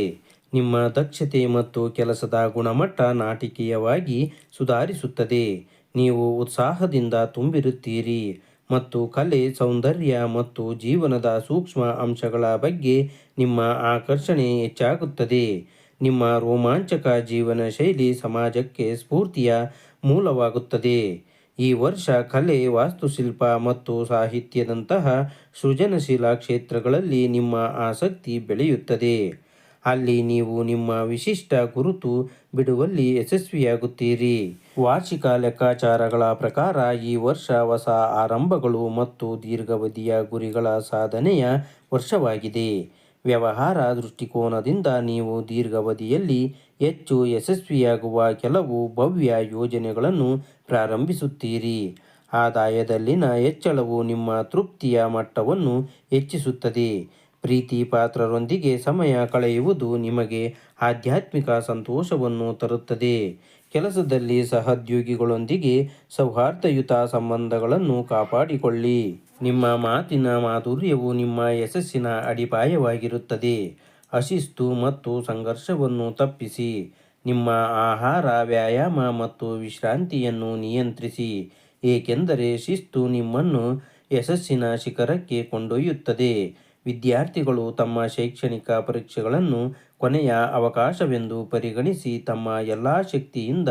ನಿಮ್ಮ ದಕ್ಷತೆ ಮತ್ತು ಕೆಲಸದ ಗುಣಮಟ್ಟ ನಾಟಕೀಯವಾಗಿ ಸುಧಾರಿಸುತ್ತದೆ. ನೀವು ಉತ್ಸಾಹದಿಂದ ತುಂಬಿರುತ್ತೀರಿ ಮತ್ತು ಕಲೆ, ಸೌಂದರ್ಯ ಮತ್ತು ಜೀವನದ ಸೂಕ್ಷ್ಮ ಅಂಶಗಳ ಬಗ್ಗೆ ನಿಮ್ಮ ಆಕರ್ಷಣೆ ಹೆಚ್ಚಾಗುತ್ತದೆ. ನಿಮ್ಮ ರೋಮಾಂಚಕ ಜೀವನ ಶೈಲಿ ಸಮಾಜಕ್ಕೆ ಸ್ಫೂರ್ತಿಯ ಮೂಲವಾಗುತ್ತದೆ. ಈ ವರ್ಷ ಕಲೆ, ವಾಸ್ತುಶಿಲ್ಪ ಮತ್ತು ಸಾಹಿತ್ಯದಂತಹ ಸೃಜನಶೀಲ ಕ್ಷೇತ್ರಗಳಲ್ಲಿ ನಿಮ್ಮ ಆಸಕ್ತಿ ಬೆಳೆಯುತ್ತದೆ. ಅಲ್ಲಿ ನೀವು ನಿಮ್ಮ ವಿಶಿಷ್ಟ ಗುರುತು ಬಿಡುವಲ್ಲಿ ಯಶಸ್ವಿಯಾಗುತ್ತೀರಿ. ವಾರ್ಷಿಕ ಲೆಕ್ಕಾಚಾರಗಳ ಪ್ರಕಾರ ಈ ವರ್ಷ ಹೊಸ ಆರಂಭಗಳು ಮತ್ತು ದೀರ್ಘಾವಧಿಯ ಗುರಿಗಳ ಸಾಧನೆಯ ವರ್ಷವಾಗಿದೆ. ವ್ಯವಹಾರ ದೃಷ್ಟಿಕೋನದಿಂದ ನೀವು ದೀರ್ಘಾವಧಿಯಲ್ಲಿ ಹೆಚ್ಚು ಯಶಸ್ವಿಯಾಗುವ ಕೆಲವು ಭವ್ಯ ಯೋಜನೆಗಳನ್ನು ಪ್ರಾರಂಭಿಸುತ್ತೀರಿ. ಆದಾಯದಲ್ಲಿನ ಹೆಚ್ಚಳವು ನಿಮ್ಮ ತೃಪ್ತಿಯ ಮಟ್ಟವನ್ನು ಹೆಚ್ಚಿಸುತ್ತದೆ. ಪ್ರೀತಿ ಪಾತ್ರರೊಂದಿಗೆ ಸಮಯ ಕಳೆಯುವುದು ನಿಮಗೆ ಆಧ್ಯಾತ್ಮಿಕ ಸಂತೋಷವನ್ನು ತರುತ್ತದೆ. ಕೆಲಸದಲ್ಲಿ ಸಹೋದ್ಯೋಗಿಗಳೊಂದಿಗೆ ಸೌಹಾರ್ದಯುತ ಸಂಬಂಧಗಳನ್ನು ಕಾಪಾಡಿಕೊಳ್ಳಿ. ನಿಮ್ಮ ಮಾತಿನ ಮಾಧುರ್ಯವು ನಿಮ್ಮ ಯಶಸ್ಸಿನ ಅಡಿಪಾಯವಾಗಿರುತ್ತದೆ. ಅಶಿಸ್ತು ಮತ್ತು ಸಂಘರ್ಷವನ್ನು ತಪ್ಪಿಸಿ. ನಿಮ್ಮ ಆಹಾರ, ವ್ಯಾಯಾಮ ಮತ್ತು ವಿಶ್ರಾಂತಿಯನ್ನು ನಿಯಂತ್ರಿಸಿ, ಏಕೆಂದರೆ ಶಿಸ್ತು ನಿಮ್ಮನ್ನು ಯಶಸ್ಸಿನ ಶಿಖರಕ್ಕೆ ಕೊಂಡೊಯ್ಯುತ್ತದೆ. ವಿದ್ಯಾರ್ಥಿಗಳು ತಮ್ಮ ಶೈಕ್ಷಣಿಕ ಪರೀಕ್ಷೆಗಳನ್ನು ಕೊನೆಯ ಅವಕಾಶವೆಂದು ಪರಿಗಣಿಸಿ ತಮ್ಮ ಎಲ್ಲ ಶಕ್ತಿಯಿಂದ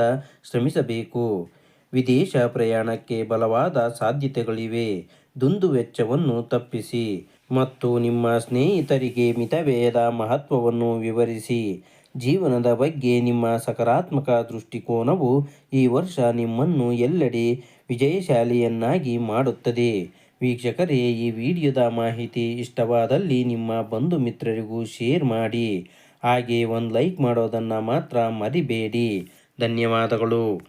ಶ್ರಮಿಸಬೇಕು. ವಿದೇಶ ಪ್ರಯಾಣಕ್ಕೆ ಬಲವಾದ ಸಾಧ್ಯತೆಗಳಿವೆ. ದುಂದುವೆಚ್ಚವನ್ನು ತಪ್ಪಿಸಿ ಮತ್ತು ನಿಮ್ಮ ಸ್ನೇಹಿತರಿಗೆ ಮಿತವ್ಯಯದ ಮಹತ್ವವನ್ನು ವಿವರಿಸಿ. ಜೀವನದ ಬಗ್ಗೆ ನಿಮ್ಮ ಸಕಾರಾತ್ಮಕ ದೃಷ್ಟಿಕೋನವು ಈ ವರ್ಷ ನಿಮ್ಮನ್ನು ಎಲ್ಲೆಡೆ ವಿಜಯಶಾಲಿಯನ್ನಾಗಿ ಮಾಡುತ್ತದೆ. ವೀಕ್ಷಕರೇ, ಈ ವಿಡಿಯೋದ ಮಾಹಿತಿ ಇಷ್ಟವಾದಲ್ಲಿ ನಿಮ್ಮ ಬಂಧು ಮಿತ್ರರಿಗೂ ಶೇರ್ ಮಾಡಿ. ಹಾಗೆ ಒಂದು ಲೈಕ್ ಮಾಡೋದನ್ನು ಮಾತ್ರ ಮರಿಬೇಡಿ. ಧನ್ಯವಾದಗಳು.